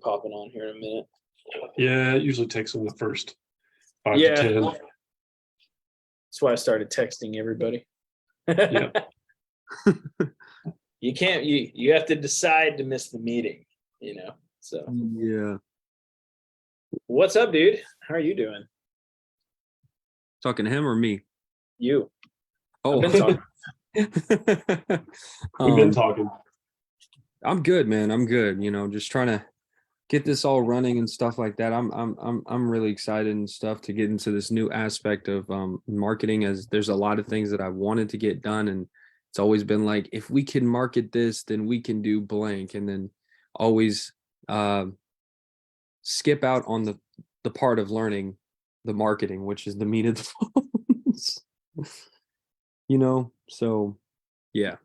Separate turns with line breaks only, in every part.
popping on here in a minute.
Yeah, it usually takes them the first 5
Yeah.
to 10.
That's why I started texting everybody.
Yeah.
You can't, you have to decide to miss the meeting, so.
Yeah.
What's up, dude? How are you doing?
Talking to him or me?
You.
Oh,
I've been talking.
We've been talking.
I'm good, man. I'm good. Just trying to get this all running and stuff like that. I'm really excited and stuff to get into this new aspect of marketing, as there's a lot of things that I wanted to get done, and it's always been like, if we can market this, then we can do blank, and then always skip out on the part of learning the marketing, which is the meat of the phones. So yeah.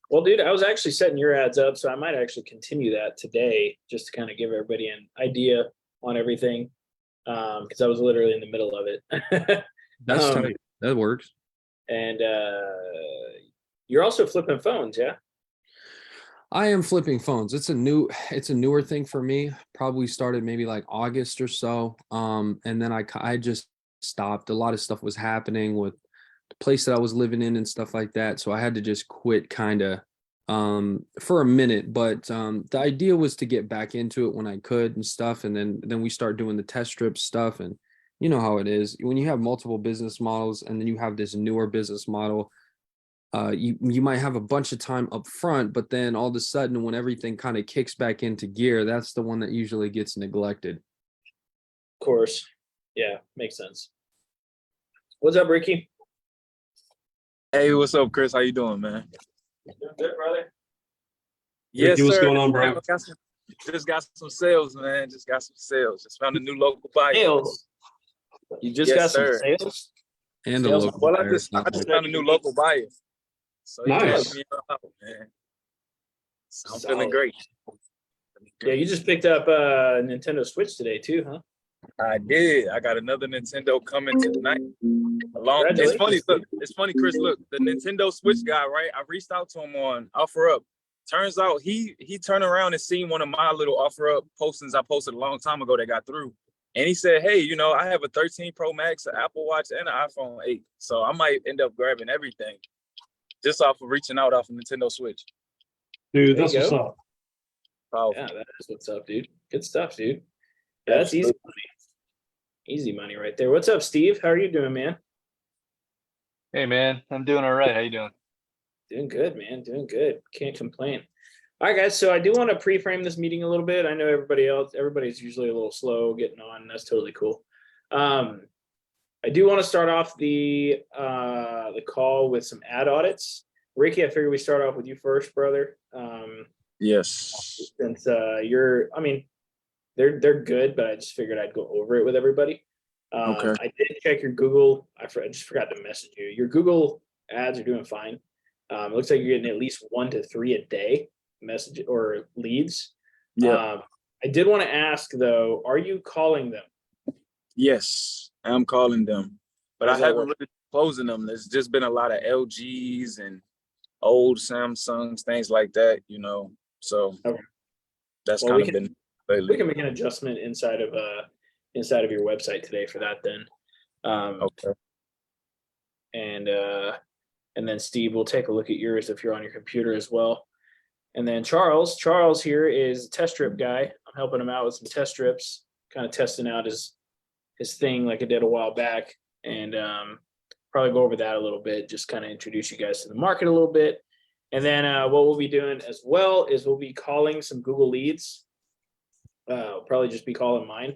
Well, dude, I was actually setting your ads up, so I might actually continue that today, just to kind of give everybody an idea on everything, because I was literally in the middle of it.
That's tight. That works.
And you're also flipping phones, yeah?
I am flipping phones. It's a newer thing for me. Probably started maybe like August or so. And then I just stopped. A lot of stuff was happening with the place that I was living in and stuff like that. So I had to just quit kind of for a minute. But the idea was to get back into it when I could and stuff. And then we start doing the test strip stuff. And you know how it is when you have multiple business models and then you have this newer business model. You might have a bunch of time up front, but then all of a sudden when everything kind of kicks back into gear, that's the one that usually gets neglected.
Of course. Yeah, makes sense. What's up, Ricky?
Hey, what's up, Chris? How you doing, man?
Doing good, brother.
Yes,
Ricky, what's
sir.
going on, bro?
Just got some sales, man. Just found a new local buyer.
Sales. You just got some sales?
And a
Sales.
local
Well, I
buyer.
just found a new local buyer. So he
Nice.
asked me out, man. So I'm feeling great.
Yeah, you just picked up a Nintendo Switch today too, huh?
I did. I got another Nintendo coming tonight. It's funny, Chris. Look, the Nintendo Switch guy, right? I reached out to him on OfferUp. Turns out he turned around and seen one of my little OfferUp postings I posted a long time ago that got through. And he said, hey, I have a 13 Pro Max, an Apple Watch, and an iPhone 8. So I might end up grabbing everything just off of reaching out off of Nintendo Switch.
Dude, that's what's up.
Powerful.
Yeah, that is what's up, dude. Good stuff, dude. Yeah, that's easy money. Easy money right there. What's up, Steve? How are you doing, man?
Hey, man. I'm doing all right. How you doing?
Doing good, man. Doing good. Can't complain. All right, guys. So I do want to pre-frame this meeting a little bit. I know everybody's usually a little slow getting on. That's totally cool. I do want to start off the call with some ad audits. Ricky, I figured we start off with you first, brother.
Yes.
Since they're good, but I just figured I'd go over it with everybody.
Okay.
I did check your Google. I just forgot to message you. Your Google ads are doing fine. It looks like you're getting at least 1 to 3 a day message or leads.
Yeah.
I did want to ask though, are you calling them?
Yes, I'm calling them, but I haven't really been closing them. There's just been a lot of LGs and old Samsungs, things like that, So that's kind of been lately.
We can make an adjustment inside of your website today for that then.
Okay.
And then Steve, we'll take a look at yours if you're on your computer as well. And then Charles here is a test strip guy. I'm helping him out with some test strips, kind of testing out his thing like I did a while back, and probably go over that a little bit, just kind of introduce you guys to the market a little bit. And then what we'll be doing as well is we'll be calling some Google leads. I'll probably just be calling mine.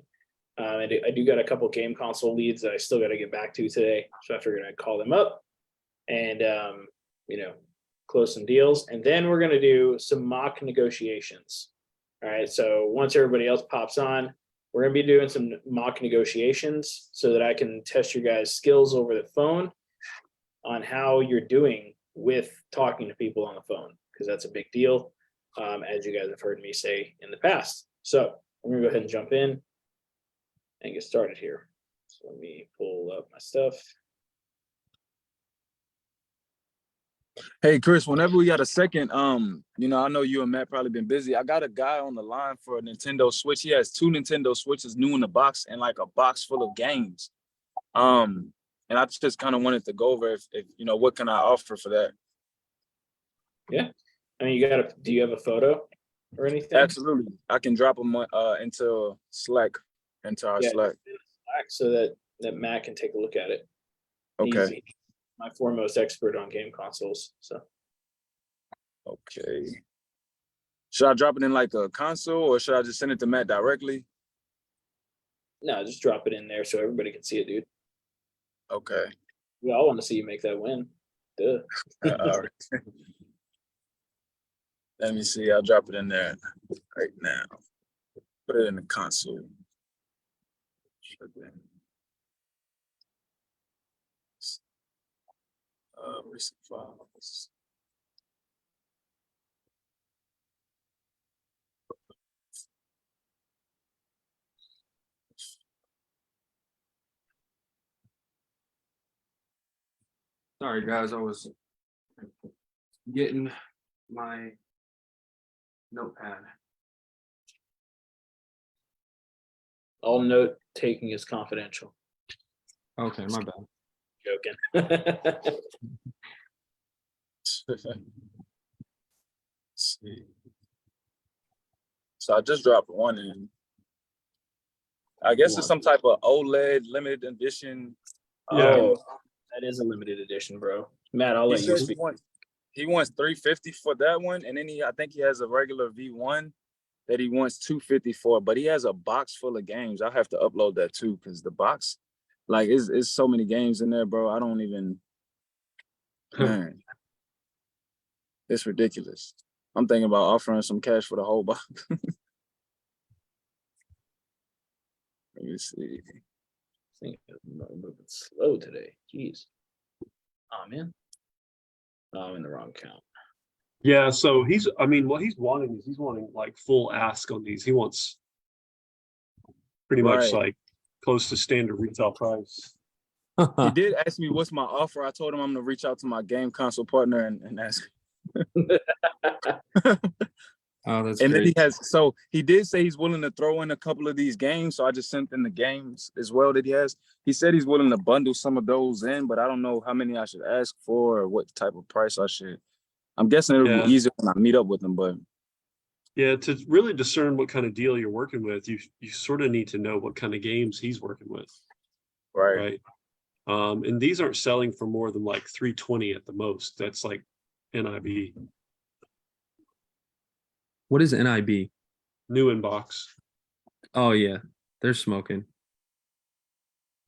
I do got a couple game console leads that I still got to get back to today, so I figured I'd call them up and close some deals. And then we're going to do some mock negotiations. All right, so once everybody else pops on, we're going to be doing some mock negotiations so that I can test your guys' skills over the phone on how you're doing with talking to people on the phone, because that's a big deal, as you guys have heard me say in the past. So I'm going to go ahead and jump in and get started here. So let me pull up my stuff.
Hey Chris, whenever we got a second, you know, I know you and Matt probably been busy. I got a guy on the line for a Nintendo Switch. He has 2 Nintendo Switches new in the box and like a box full of games. And I just kind of wanted to go over if you know what can I offer for that.
Yeah. I mean, do you have a photo or anything?
Absolutely, I can drop them into Slack, into our
Yeah,
Slack.
so that Matt can take a look at it.
Okay.
He's my foremost expert on game consoles. So
Okay. Should I drop it in like a console or should I just send it to Matt directly?
no, just drop it in there so everybody can see it, dude.
Okay.
We all want to see you make that win. Duh.
All right. Let me see. I'll drop it in there right now. Put it in the console. Recent files.
Sorry, guys, I was getting my notepad.
All note taking is confidential.
Okay, my bad.
Joking.
Let's see. So I just dropped one in. I guess it's some type of OLED limited edition.
Yeah.
Oh, that is a limited edition, bro. Matt, I'll
He
let you
said
speak.
he wants 350 for that one, and then I think he has a regular V1 that he wants 250 for, but he has a box full of games. I'll have to upload that too, because the box, like, is so many games in there, bro. I don't even, man, it's ridiculous. I'm thinking about offering some cash for the whole box. Let me see.
I think I'm moving slow today. Jeez. Oh man. Oh, I'm in the wrong count.
Yeah, so I mean, what he's wanting is he's wanting like full ask on these. He wants pretty much
Right.
like close to standard retail price.
He did ask me what's my offer. I told him I'm gonna reach out to my game console partner and ask.
Oh, that's
And then
great.
he did say he's willing to throw in a couple of these games. So I just sent in the games as well that he has. He said he's willing to bundle some of those in, but I don't know how many I should ask for or what type of price I should. I'm guessing it'll
Yeah.
be easier when I meet up with him, but
Yeah, to really discern what kind of deal you're working with, you sort of need to know what kind of games he's working with,
right.
right? And these aren't selling for more than like 320 at the most. That's like NIB,
What is NIB?
new in box.
Oh yeah, they're smoking.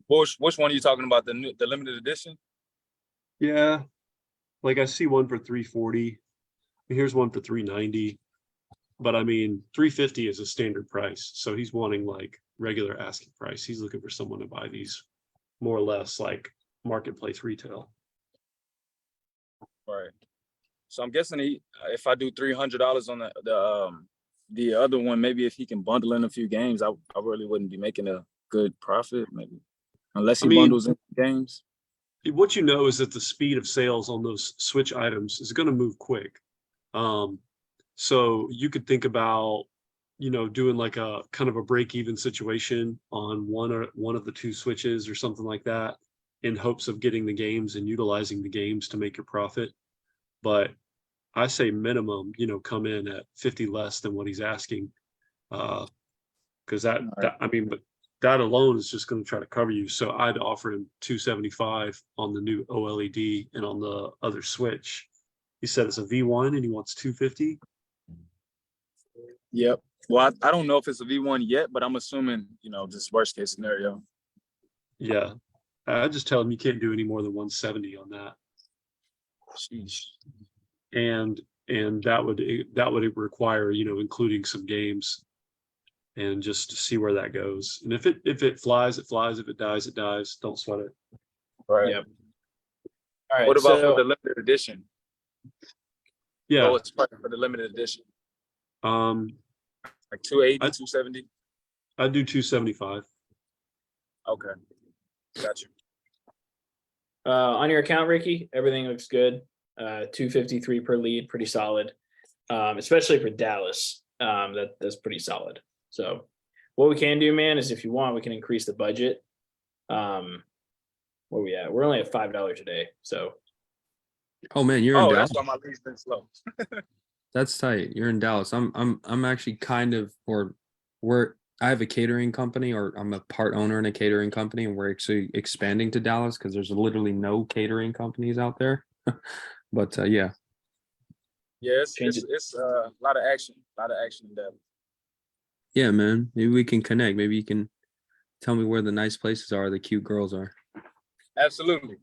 Which one are you talking about? The limited edition?
Yeah, like I see one for 340. Here's one for 390. But I mean, 350 is a standard price. So he's wanting like regular asking price. He's looking for someone to buy these more or less like marketplace retail.
Right. So I'm guessing if I do $300 on the other one, maybe if he can bundle in a few games, I really wouldn't be making a good profit, maybe, unless he bundles in games.
What you know is that the speed of sales on those Switch items is going to move quick. So you could think about, you know, doing like a kind of a break-even situation on one of the two Switches or something like that, in hopes of getting the games and utilizing the games to make your profit. But I say minimum, you know, come in at 50 less than what he's asking, because that I mean, but that alone is just going to try to cover you. So I'd offer him 275 on the new OLED, and on the other Switch, he said it's a V1 and he wants 250.
Yep. Well, I don't know if it's a V1 yet, but I'm assuming, you know, just worst case scenario.
Yeah, I just tell him you can't do any more than 170 on that.
Sheesh.
And that would require, you know, including some games, and just to see where that goes. And if it flies, it flies. If it dies, it dies. Don't sweat it.
Right.
Yep. All right.
What about
so,
for the limited edition?
Yeah.
Lowest price for the limited edition? Like 280, 270?
I'd do 275.
Okay. Got you.
on your account, Ricky, everything looks good. 253 per lead, pretty solid. Especially for Dallas. That's pretty solid. So what we can do, man, is if you want, we can increase the budget. Where we at? We're only at $5 a day. So
Oh man, you're in
Oh,
Dallas.
that's why my lead's been slow.
That's tight. You're in Dallas. I'm actually kind of I have a catering company, or I'm a part owner in a catering company, and we're actually expanding to Dallas because there's literally no catering companies out there. But yeah.
Yeah,
Change it.
it's a lot of action in Dallas.
Yeah, man. Maybe we can connect. Maybe you can tell me where the nice places are, the cute girls are.
Absolutely.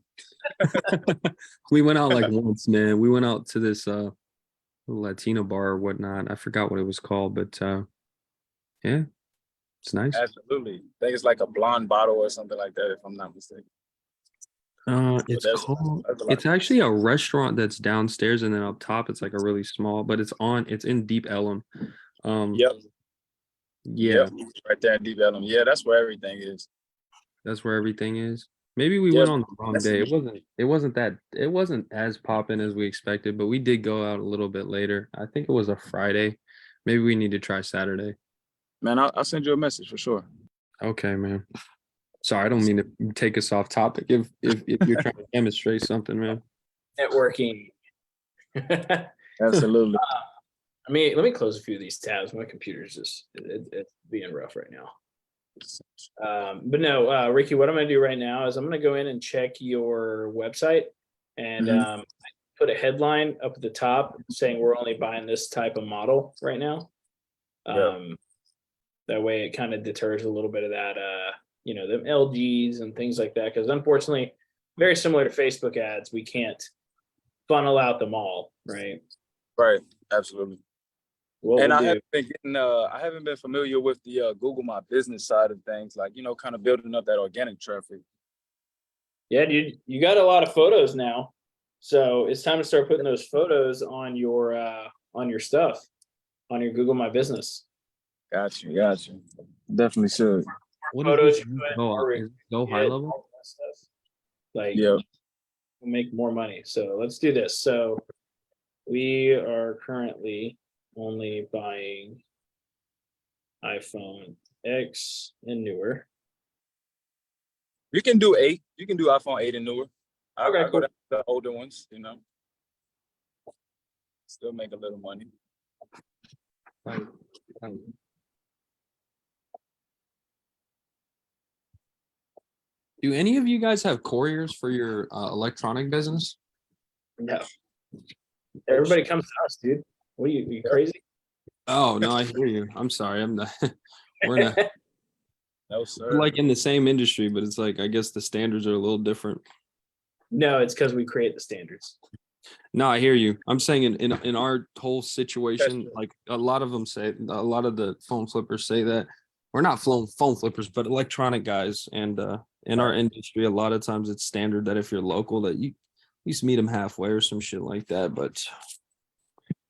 We went out like once, man. We went out to this Latino bar or whatnot. I forgot what it was called, but yeah, it's nice.
Absolutely. I think it's like a blonde bottle or something like that, if I'm not mistaken.
It's
that's-
called
that's a lot.
it's actually a restaurant that's downstairs, and then up top it's like a really small, but it's in Deep Ellum.
Yep.
Yeah,
Yep. Right there in Deep Ellum. Yeah, that's where everything is.
that's where everything is. Maybe we
Yeah,
went on the wrong
that's-
day. It wasn't as poppin' as we expected, but we did go out a little bit later. I think it was a Friday. Maybe we need to try Saturday.
Man, I'll send you a message for sure.
Okay, man. Sorry, I don't mean to take us off topic. If you're trying to demonstrate something, man.
Networking.
Absolutely.
Let me close a few of these tabs. My computer's just it's being rough right now. But no, Ricky, what I'm going to do right now is I'm going to go in and check your website and put a headline up at the top saying we're only buying this type of model right now. That way it kind of deters a little bit of that, them LGs and things like that. Because unfortunately, very similar to Facebook ads, we can't funnel out them all, right?
Right. Absolutely.
What
And
we'll
I
do-
haven't been getting I haven't been familiar with the Google My Business side of things, like, kind of building up that organic traffic.
Yeah, dude, you got a lot of photos now, so it's time to start putting those photos on your stuff, on your Google My Business.
Got you. Definitely should.
What
Photos
is
you
this?
put,
Oh,
our
is it go high
kids,
level?
all that stuff. Like,
Yeah.
we'll make more money. So let's do this. So we are currently only buying iPhone X and newer.
You can do 8. You can do iPhone 8 and newer. I'll
Okay,
go
cool.
down to the older ones, Still make a little money.
Do any of you guys have couriers for your electronic business?
No. Everybody comes to us, dude. What are you crazy?
Oh no, I hear you. I'm sorry. I'm not. We're not
No, sir.
we're like in the same industry, but it's like I guess the standards are a little different.
No, it's because we create the standards.
No, I hear you. I'm saying in our whole situation,
true.
like a lot of the phone flippers say that we're not phone flippers, but electronic guys. And in our industry, a lot of times it's standard that if you're local, that you at least meet them halfway or some shit like that. But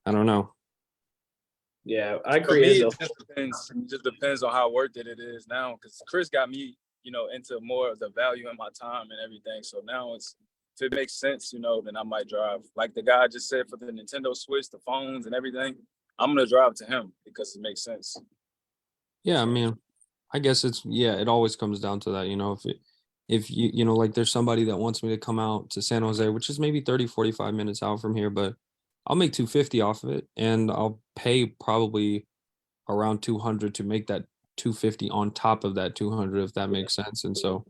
I don't know.
Yeah, I
For me,
created
it just depends on how worth it is now. Because Chris got me, into more of the value in my time and everything. So now if it makes sense, then I might drive. Like the guy just said for the Nintendo Switch, the phones and everything, I'm gonna drive to him because it makes sense.
Yeah, I mean, I guess it always comes down to that, if you like there's somebody that wants me to come out to San Jose, which is maybe 30, 45 minutes out from here, but I'll make 250 off of it and I'll pay probably around 200 to make that 250 on top of that 200, if that makes sense. And so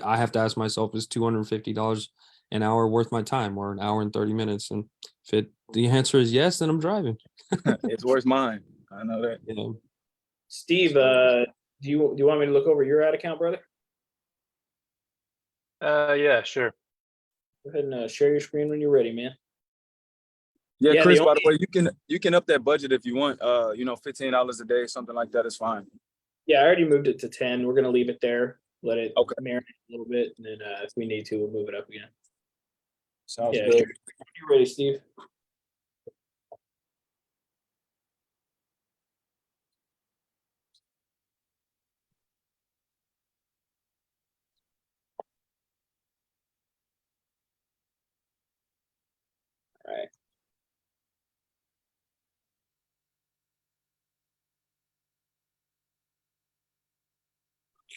I have to ask myself, is $250 an hour worth my time, or an hour and 30 minutes? And if the answer is yes, then I'm driving.
It's worth mine. I know that.
Steve, do you want me to look over your ad account, brother?
Yeah, sure.
Go ahead and share your screen when you're ready, man.
Yeah,
Yeah,
Chris,
the
by the way, you can up that budget if you want. $15 a day, something like that is fine.
Yeah, I already moved it to 10. We're gonna leave it there. Let it
Okay.
marinate a little bit, and then if we need to, we'll move it up again.
Sounds
Yeah,
good.
sure. You ready, Steve?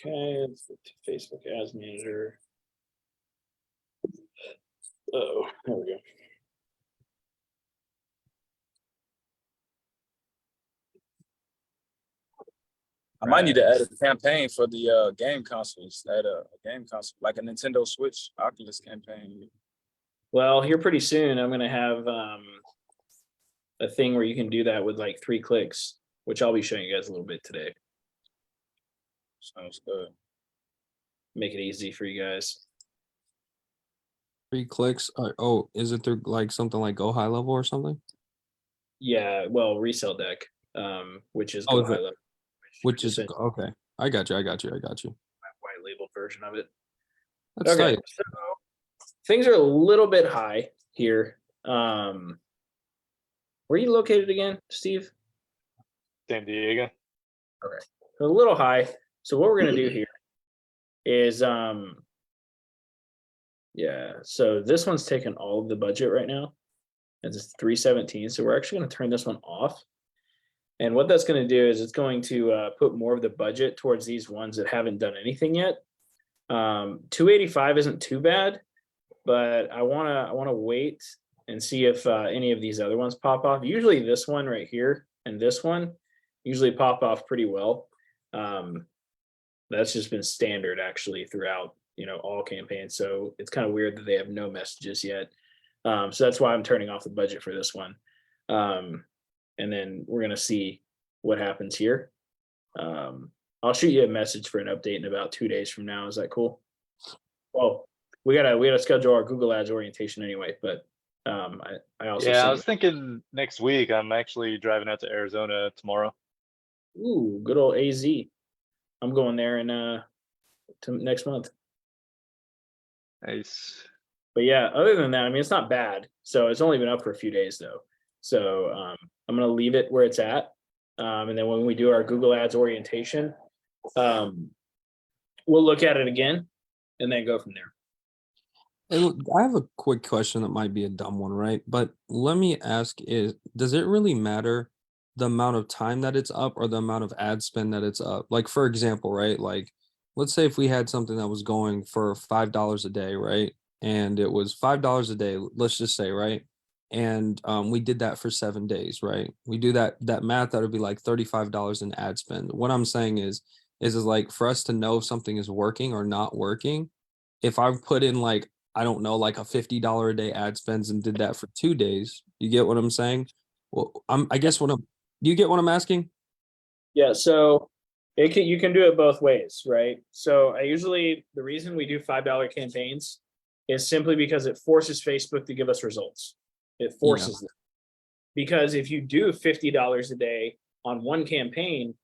Okay, let's go to Facebook Ads Manager. Oh, there we go.
I might need to add a campaign for the game consoles. Add a game console, like a Nintendo Switch Oculus campaign.
Well, here pretty soon, I'm gonna have a thing where you can do that with like 3 clicks, which I'll be showing you guys a little bit today.
Sounds good.
Make it easy for you guys.
3 clicks. Oh, is it through like something like Go High Level or something?
Yeah, well, resell deck, which is
Oh,
Go
is
High
it-
Level,
Which is
essentially
okay. I got you. I got you.
my white label version of it.
That's
Okay,
tight.
so things are a little bit high here. Where are you located again, Steve?
San Diego.
Okay, a little high. So what we're gonna do here is yeah, so this one's taking all of the budget right now. And it's 317. So we're actually going to turn this one off. And what that's going to do is it's going to put more of the budget towards these ones that haven't done anything yet. 285 isn't too bad, but I want to wait and see if any of these other ones pop off. Usually this one right here and this one usually pop off pretty well. That's just been standard actually throughout, all campaigns. So it's kind of weird that they have no messages yet. So that's why I'm turning off the budget for this one. And then we're gonna see what happens here. I'll shoot you a message for an update in about 2 days from now. Is that cool? Well, we gotta schedule our Google Ads orientation anyway, but I also
Yeah, I
sent
was thinking next week. I'm actually driving out to Arizona tomorrow.
ooh, good old AZ. I'm going there in next month.
Nice.
But yeah, other than that, I mean, it's not bad. So it's only been up for a few days though. So I'm gonna leave it where it's at. And then when we do our Google Ads orientation, we'll look at it again and then go from there.
Hey, look, I have a quick question that might be a dumb one, right? But let me ask does it really matter the amount of time that it's up or the amount of ad spend that it's up? Like, for example, right? Like, let's say if we had something that was going for $5 a day, right? And it was $5 a day, let's just say, right? And we did that for 7 days, right? We do that math, that would be like $35 in ad spend. What I'm saying is like for us to know if something is working or not working, if I put in like I don't know, like a $50 a day ad spends and did that for 2 days. You get what I'm saying? Well, I guess do you get what I'm asking?
Yeah, so you can do it both ways, right? So the reason we do $5 campaigns is simply because it forces Facebook to give us results. It forces them. Because if you do $50 a day on one campaign,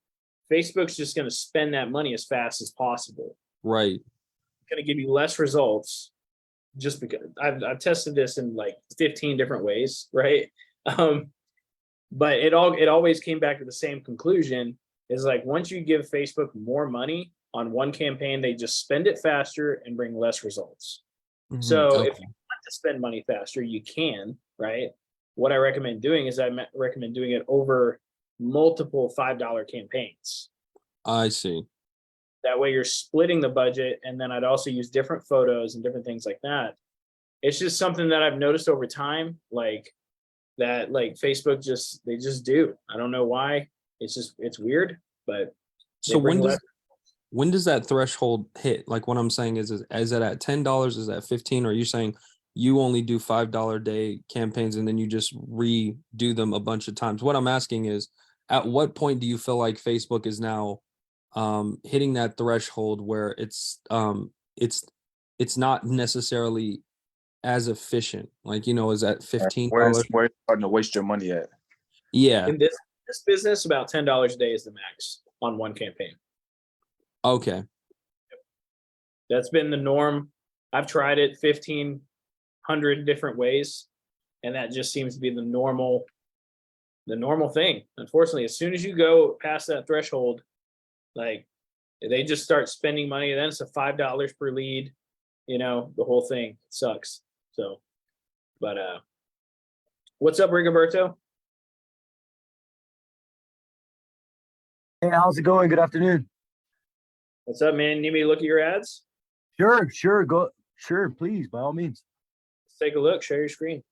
Facebook's just going to spend that money as fast as possible.
Right.
Going to give you less results just because I've tested this in like 15 different ways, right? But it always came back to the same conclusion is like once you give Facebook more money on one campaign, they just spend it faster and bring less results. So if you want to spend money faster, you can, right? What I recommend doing is recommend doing it over multiple $5 campaigns.
I see.
That way you're splitting the budget, and then I'd also use different photos and different things like that. It's just something that I've noticed over time, like Facebook they just do. I don't know why. It's weird, but
So when does that threshold hit? Like what I'm saying is it at $10? Is that 15? Or are you saying you only do $5 day campaigns and then you just redo them a bunch of times? What I'm asking is, at what point do you feel like Facebook is now hitting that threshold where it's not necessarily as efficient? Like, is that $15?
Where it's starting to waste your money at?
Yeah.
in this business, about $10 a day is the max on one campaign.
Okay.
That's been the norm. I've tried it 1,500 different ways, and that just seems to be the normal thing. Unfortunately, as soon as you go past that threshold, like they just start spending money. Then it's a $5 per lead. The whole thing sucks. So, but what's up, Rigoberto?
Hey, how's it going? Good afternoon.
What's up, man? Need me to look at your ads?
Sure, go. Sure, please, by all means.
Let's take a look. Share your screen.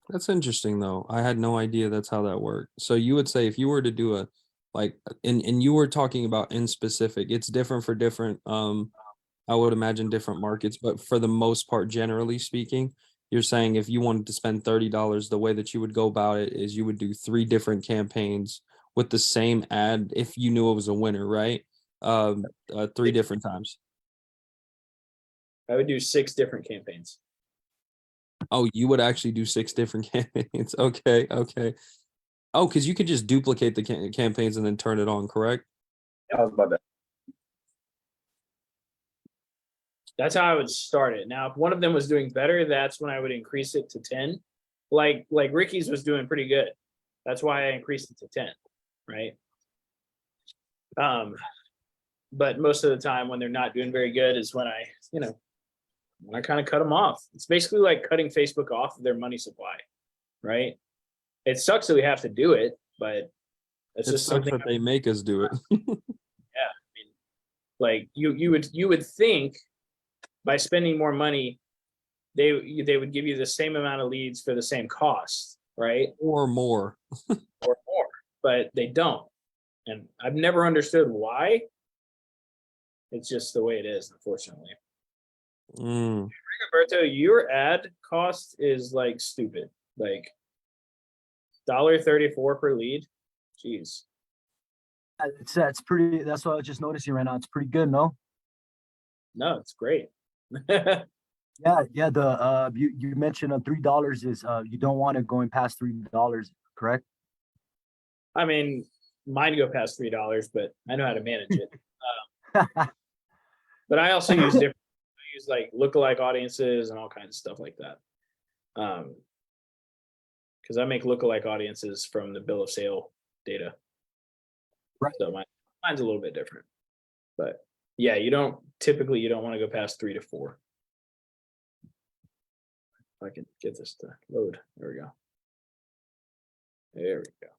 That's interesting though. I had no idea that's how that worked. So you would say if you were to do a like and you were talking about in specific, it's different for different I would imagine different markets, but for the most part, generally speaking, you're saying if you wanted to spend $30, the way that you would go about it is you would do 3 different campaigns with the same ad if you knew it was a winner, right? 3 different times.
I would do 6 different campaigns.
Oh, you would actually do 6 different campaigns. Okay, okay. Oh, because you could just duplicate the campaigns and then turn it on, correct?
That was my bad.
That's how I would start it. Now, if one of them was doing better, that's when I would increase it to 10. Like Ricky's was doing pretty good. That's why I increased it to 10, right? But most of the time when they're not doing very good is when I kind of cut them off. It's basically like cutting Facebook off of their money supply, right? It sucks that we have to do it, but it's
It
just
sucks
something.
that they make us do it.
Yeah, I mean, like you would think by spending more money, they would give you the same amount of leads for the same cost, right?
Or more.
Or more, but they don't, and I've never understood why. It's just the way it is, unfortunately.
Mm.
Roberto, your ad cost is like stupid, like $1.34 per lead. Jeez.
That's pretty. That's what I was just noticing right now. It's pretty good, no?
No, it's great.
Yeah. The you mentioned $3 is you don't want it going past $3, correct?
I mean, mine go past $3, but I know how to manage it. But I also use different. I use like lookalike audiences and all kinds of stuff like that. Because I make lookalike audiences from the bill of sale data.
Right.
So mine's a little bit different, but yeah, you don't want to go past 3 to 4. If I can get this to load. There we go. There we go.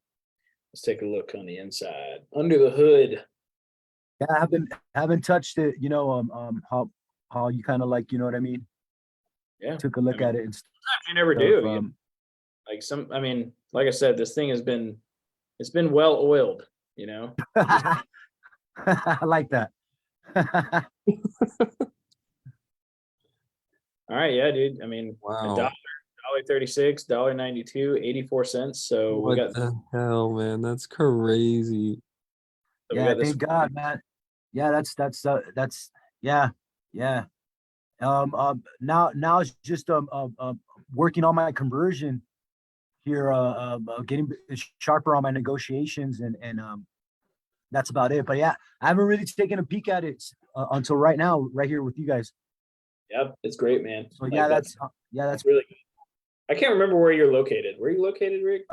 Let's take a look on the inside, under the hood.
Yeah, I haven't touched it. How you kind of like, you know what I mean?
Yeah.
Took a look at it and stuff.
Sometimes you never do. I mean, like I said, this thing it's been well oiled,
I like that.
All right, yeah, dude. I mean,
Wow.
$1.36, $1.92, 84 cents. So
What the hell, man? That's crazy.
we
Yeah,
got this.
thank God, man. Yeah, that's yeah. Now it's just working on my conversion here, getting sharper on my negotiations and that's about it. But yeah, I haven't really taken a peek at it until right now, right here with you guys.
Yep, it's great, man.
So yeah, that's
really good. I can't remember where you're located. Where are you located, Rick?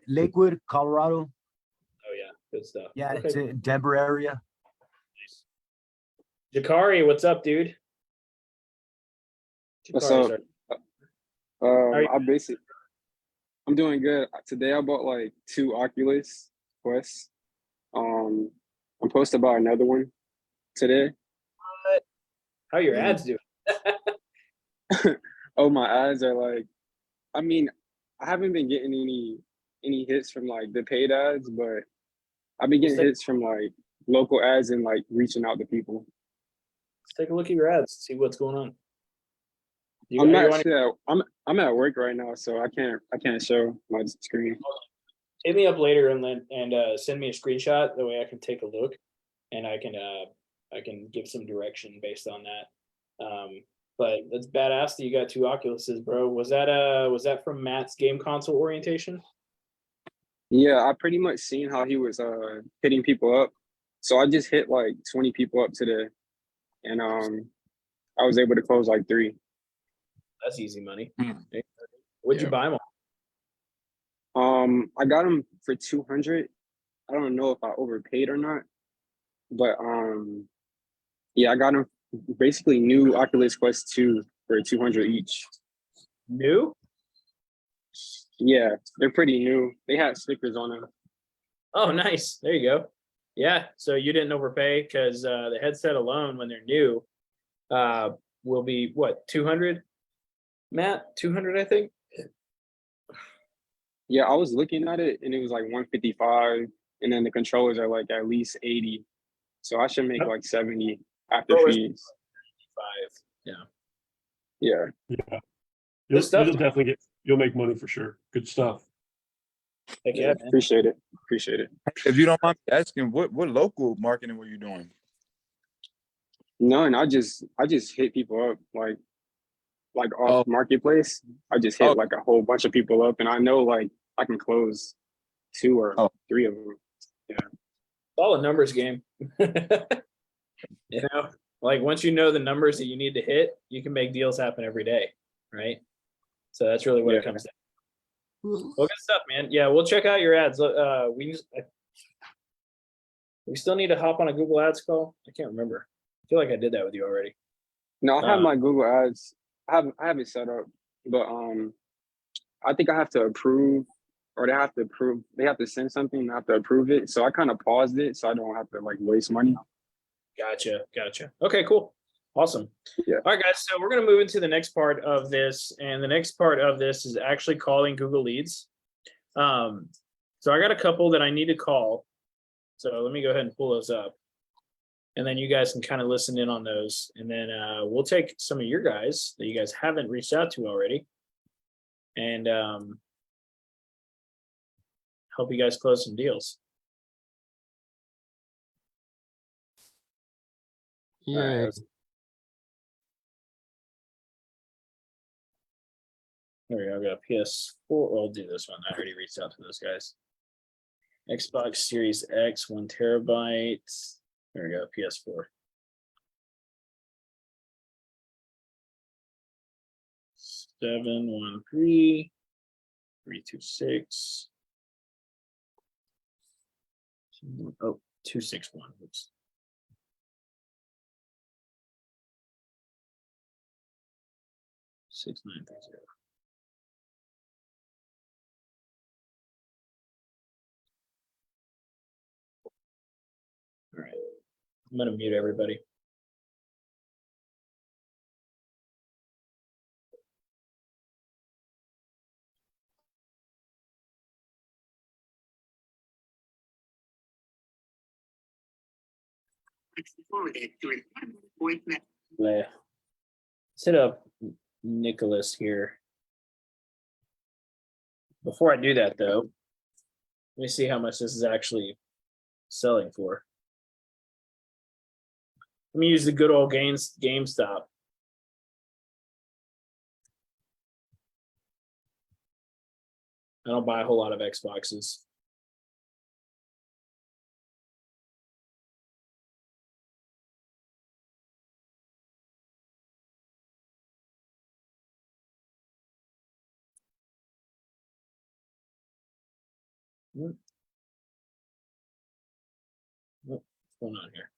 Lakewood, Colorado.
Oh yeah, good stuff.
Yeah,
Okay.
it's in Denver area.
Jakari, what's up, dude?
What's
Jakari's
up?
you-
I'm doing good. Today I bought like 2 Oculus Quests. I'm supposed to buy another one today.
How your ads doing?
Oh, my ads are like, I mean, I haven't been getting any hits from like the paid ads, but I've been getting hits from like local ads and like reaching out to people.
Let's take a look at your ads, see what's going on.
I'm at work right now, so I can't show my screen.
Hit me up later and send me a screenshot. That way I can take a look, and I can give some direction based on that. But that's badass that you got 2 Oculuses, bro. Was that from Matt's game console orientation?
Yeah, I pretty much seen how he was hitting people up. So I just hit like 20 people up today, and I was able to close like 3.
That's easy money. What'd you buy them
I got them for 200. I don't know if I overpaid or not, but yeah, I got them basically new Oculus Quest 2 for 200 each.
New?
Yeah, they're pretty new. They had stickers on them.
Oh, nice. There you go. Yeah. So you didn't overpay because the headset alone, when they're new, will be what, 200? Matt, 200, I think.
Yeah, I was looking at it and it was like 155, and then the controllers are like at least 80. So I should make
Yep.
like 70 after
Controllers-
fees.
5. Yeah.
Yeah.
Yeah.
Good stuff.
You'll definitely you'll make money for sure. Good stuff.
Heck yeah, man.
Appreciate it. Appreciate it.
If you don't mind me asking, what local marketing were you doing?
None. I just hit people up like off
Oh.
marketplace. I just hit
Oh.
like a whole bunch of people up, and I know like I can close 2 or
Oh.
3 of them.
It's all a numbers game. You know, like once you know the numbers that you need to hit, you can make deals happen every day, right? So that's really what it
Yeah.
comes down. Well, good stuff, man. Yeah, we'll check out your ads. We still need to hop on a Google Ads call. I can't remember. I feel like I did that with you already.
No, I have
Uh,
my Google Ads. I have it set up, but I think I have to approve, or they have to approve. They have to send something. And I have to approve it. So I kind of paused it, so I don't have to like waste money.
Gotcha. Okay, cool. Awesome.
Yeah.
All right, guys. So we're going to move into the next part of this. And the next part of this is actually calling Google Leads. So I got a couple that I need to call. So let me go ahead and pull those up. And then you guys can kind of listen in on those. And then we'll take some of your guys that you guys haven't reached out to already. And help you guys close some deals.
Yeah.
There we go. I've got a PS4. I'll do this one. I already reached out to those guys. Xbox Series X, 1 terabyte. There we go. PS4. Seven, 1, 3, 3, 2, 6. Oh, 2, 6, 1. Oops. Six, 9, 3, 0. All right. I'm going to mute everybody. Let's hit up Nicholas here. Before I do that, though, let me see how much this is actually selling for. Let me use the good old GameStop. I don't buy a whole lot of Xboxes. What's going on here?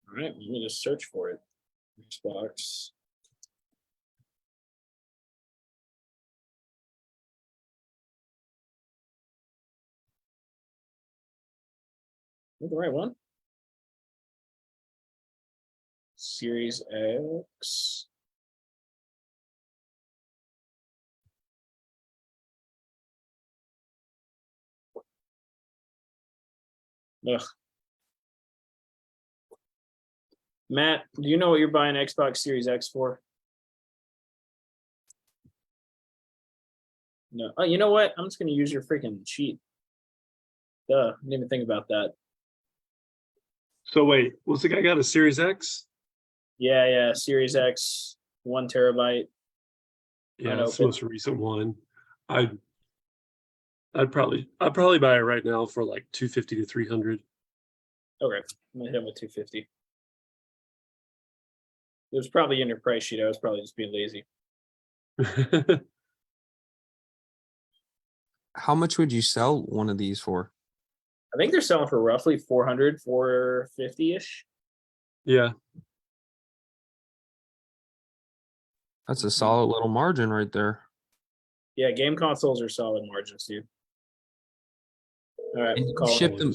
All right, let me just search for it. Xbox. Is that the right one? Series X. Ugh. Matt, do you know what you're buying Xbox Series X for? No. Oh, you know what? I'm just going to use your freaking sheet. Duh, I didn't even think about that.
So wait, was the guy got a Series X?
Yeah, Series X, 1 terabyte.
Yeah, that's the
Unopened.
most recent one. I I'd probably buy it right now for like 250 to 300.
Okay, I'm gonna hit him with 250. It was probably in your price sheet. I was probably just being lazy.
How much would you sell one of these for?
I think they're selling for roughly 400, 450-ish.
Yeah.
That's a solid little margin right there.
Yeah, game consoles are solid margins, dude. All right,
And you
call
ship them.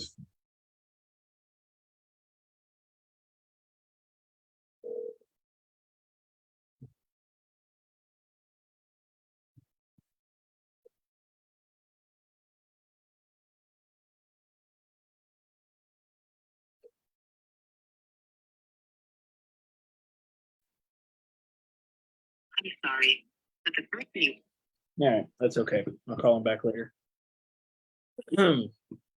I'm sorry, but the person you
All right, that's okay. I'll call him back later. All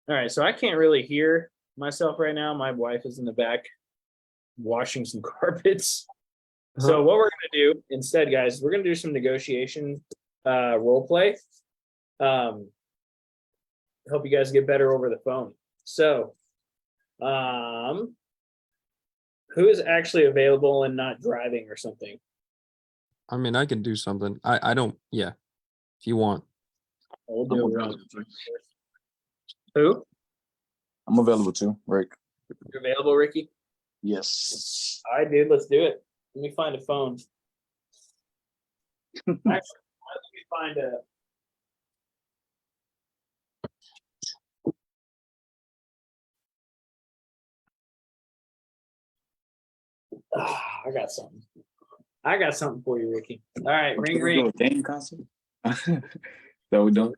right, so I can't really hear myself right now. My wife is in the back washing some carpets. So what we're gonna do instead, guys, we're gonna do some negotiation role play. Help you guys get better over the phone. So who is actually available and not driving or something?
I mean, I can do something. I don't, yeah, if you want.
We'll
I'm
do
available too.
Who?
I'm available too, Rick.
You're available, Ricky?
Yes.
All right, dude, let's do it. Let me find a phone. Actually, let me find a. I got something. I got something for you, Ricky. All right, ring, ring.
Game console. That we done.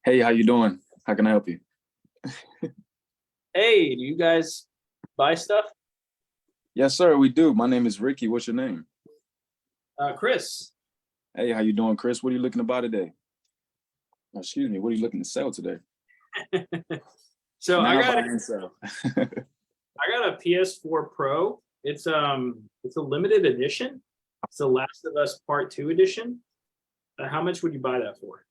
Hey, how you doing? How can I help you?
Hey, do you guys buy stuff?
Yes, sir. We do. My name is Ricky. What's your name?
Chris.
Hey, how you doing, Chris? What are you looking to buy today? Oh, excuse me. What are you looking to sell today?
So
Now
I got
buy and sell.
a PS4 Pro. It's a limited edition. It's the Last of Us Part 2 edition. How much would you buy that for?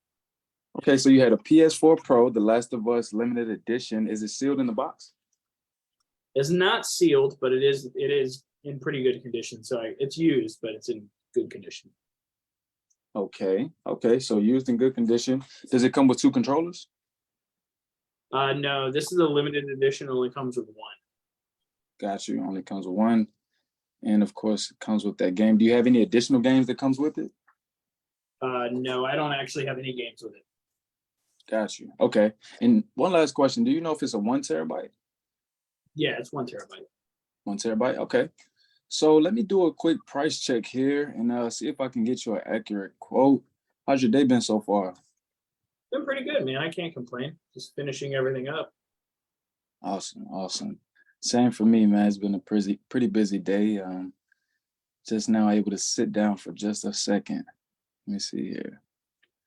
Okay, so you had a PS4 Pro, The Last of Us limited edition. Is it sealed in the box?
It's not sealed, but it is in pretty good condition. So it's used, but it's in good condition.
Okay, okay. So used in good condition. Does it come with 2 controllers?
No, this is a limited edition. Only comes with one.
Got you. Only comes with 1. And of course, it comes with that game. Do you have any additional games that comes with it?
No, I don't actually have any games with it.
Got you. Okay. And one last question. Do you know if it's a 1 terabyte?
Yeah, it's 1 terabyte.
1 terabyte. Okay. So let me do a quick price check here and see if I can get you an accurate quote. How's your day been so far?
Been pretty good, man. I can't complain. Just finishing everything up.
Awesome. Awesome. Same for me, man. It's been a pretty busy day. Just now able to sit down for just a second. Let me see here.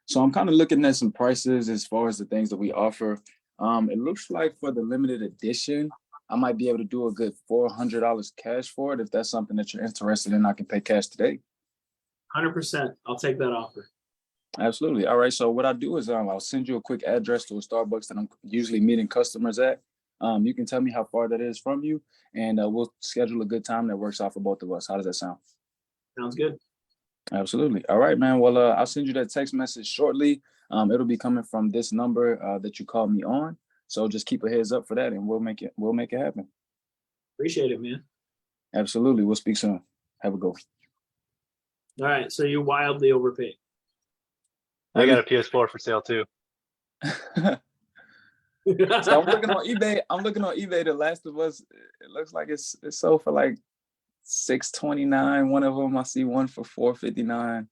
So I'm kind of looking at some prices as far as the things that we offer. It looks like for the limited edition, I might be able to do a good $400 cash for it. If that's something that you're interested in, I can pay cash today.
100%. I'll take that offer.
Absolutely. All right. So what I do is I'll send you a quick address to a Starbucks that I'm usually meeting customers at. You can tell me how far that is from you, and we'll schedule a good time that works out for both of us. How does that sound?
Sounds good.
Absolutely. All right, man. Well, I'll send you that text message shortly. It'll be coming from this number that you called me on. So just keep a heads up for that, and we'll make it happen.
Appreciate it, man.
Absolutely. We'll speak soon. Have a good
All right. So you wildly overpaid.
I got a PS4 for sale too.
one. So I'm looking on eBay. The Last of Us. It looks like it's sold for like $629. One of them I see one for $459.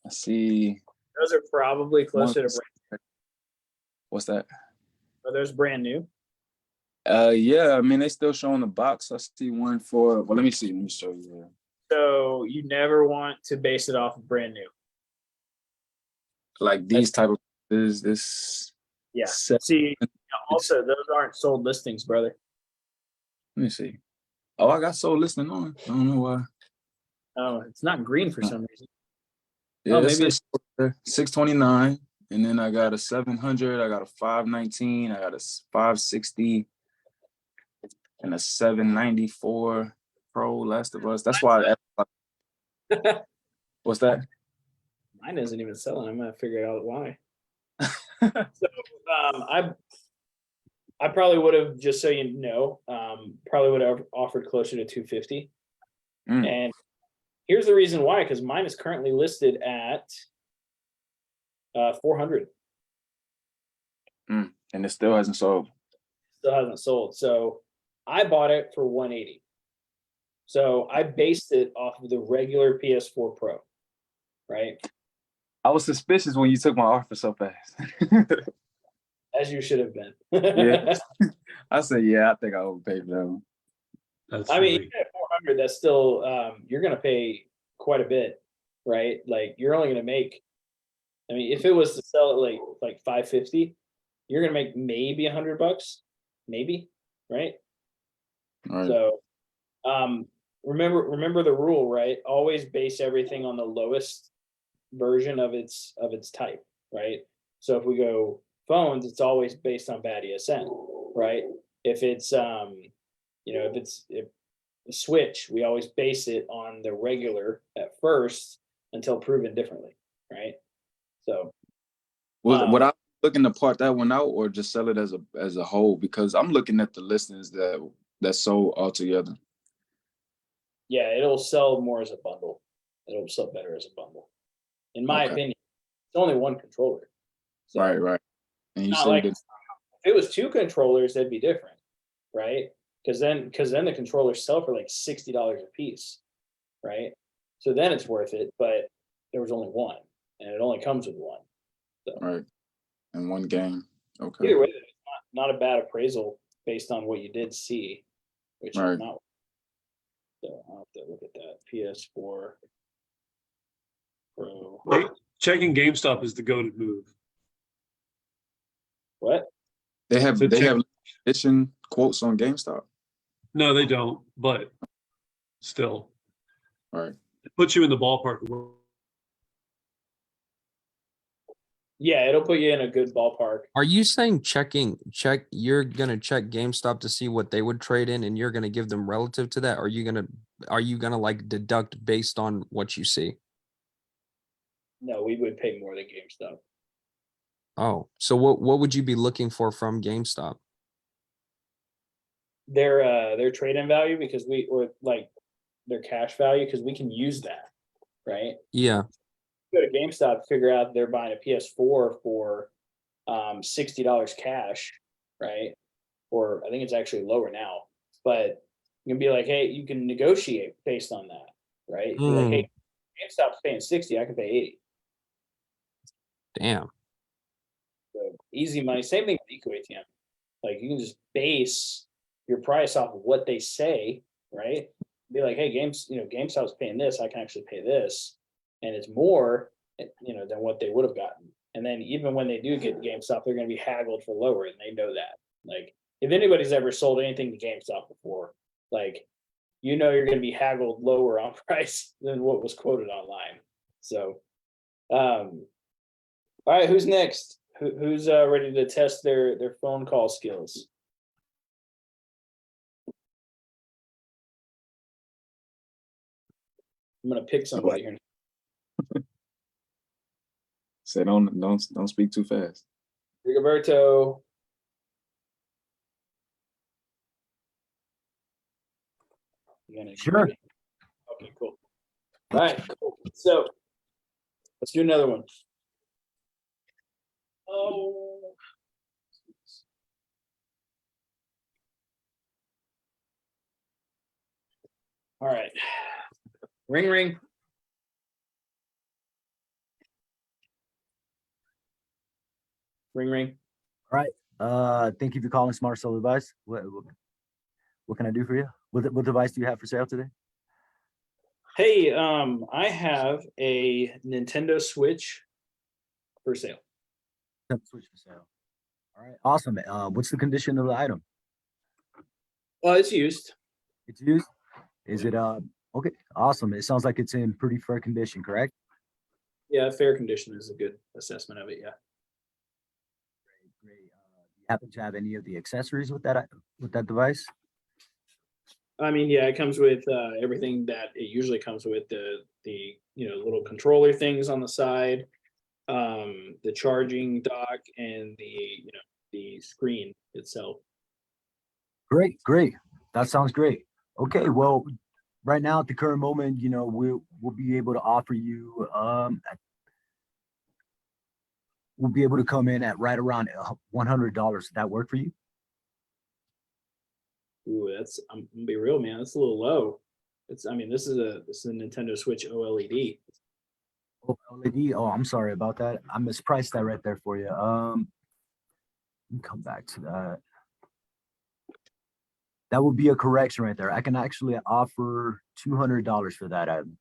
I see.
Those are probably closer to brand.
What's that?
Are those brand new?
Yeah. I mean, they still showing the box. I see one for. Well, let me see. Let me show you here.
So you never want to base it off of brand new.
Like these type of this.
Yeah.
set-
See, also those aren't sold listings, brother.
Let me see. Oh, I got sold listening on. I don't know why.
Oh, it's not green for some reason.
Yeah,
Oh,
it
maybe
says $629. And then I got a 700, I got a 519, I got a 560, and a 794 Pro Last of Us. That's why. What's that?
Mine isn't even selling. I'm gonna figure out why. So I probably would have, just so you know, probably would have offered closer to 250.
Mm.
And here's the reason why, because mine is currently listed at 400.
And it still hasn't sold.
Still hasn't sold. So I bought it for 180. So I based it off of the regular PS4 Pro, right?
I was suspicious when you took my offer so fast.
As you should have been.
Yeah. I said, yeah, I think I overpaid for that one.
That's
I mean,
funny.
even at 400, that's still you're gonna pay quite a bit, right? Like you're only gonna make. I mean, if it was to sell it like 550, you're gonna make maybe $100, maybe, right?
Right.
So, remember the rule, right? Always base everything on the lowest version of its type, right? So if we go phones, it's always based on bad ESN, right? If it's if the switch, we always base it on the regular at first until proven differently, right? So
Would I looking to part that one out or just sell it as a whole? Because I'm looking at the listings that sold altogether.
yeah, it'll sell more as a bundle. It'll sell better as a bundle, in my
Okay.
opinion. It's only one controller. So
Right. And you
not
said
like
you
if it was two controllers, that'd be different, right? Because then the controllers sell for like $60 a piece, right? So then it's worth it. But there was only one, and it only comes with one. So
right. In one game. Okay.
either way, it's not a bad appraisal based on what you did see, which
Right.
is not. So I'll have to look at that. PS4 Pro.
Hey, checking GameStop is the go-to move.
What?
They have
So check-
edition quotes on GameStop.
No, they don't, but still,
Right.
it puts you in the ballpark.
Yeah, it'll put you in a good ballpark.
Are you saying you're gonna check GameStop to see what they would trade in and you're gonna give them relative to that? Or are you gonna like deduct based on what you see?
No, we would pay more than GameStop.
Oh, so what would you be looking for from GameStop?
Their trade-in value, because or like their cash value, because we can use that, right?
Yeah.
Go to GameStop, figure out they're buying a PS4 for $60 cash, right? Or I think it's actually lower now, but you can be like, hey, you can negotiate based on that, right? Be like, hey, GameStop's paying 60, I can pay 80.
Damn.
So easy money. Same thing with EcoATM. Like you can just base your price off of what they say, right? Be like, hey, GameStop's paying this, I can actually pay this, and it's more, than what they would have gotten. And then even when they do get GameStop, they're going to be haggled for lower, and they know that. Like if anybody's ever sold anything to GameStop before, like you're going to be haggled lower on price than what was quoted online. So, all right, who's next? Who's ready to test their phone call skills? I'm gonna pick somebody here.
Say don't speak too fast.
Rigoberto.
Sure.
Okay, cool. All right, cool. So let's do another one. Oh. All right. Ring ring. Ring ring.
All right. Thank you for calling Smart Solar Device. What can I do for you? What device do you have for sale today?
Hey, I have a Nintendo Switch for sale.
Switch for sale. All right. Awesome. What's the condition of the item?
It's used.
It's used. Is it okay? Awesome. It sounds like it's in pretty fair condition, correct?
Yeah, fair condition is a good assessment of it. Yeah.
great. You happen to have any of the accessories with that device?
I mean, yeah, it comes with everything that it usually comes with, the little controller things on the side, the charging dock, and the screen itself.
Great, great. That sounds great. Okay, well, right now at the current moment, we'll be able to offer you we'll be able to come in at right around $100. Does that work for you?
Ooh, I'm gonna be real, man. That's a little low. I mean, this is a Nintendo Switch OLED.
Oh, LED. Oh, I'm sorry about that. I mispriced that right there for you. Let me come back to that. That would be a correction right there. I can actually offer $200 for that item.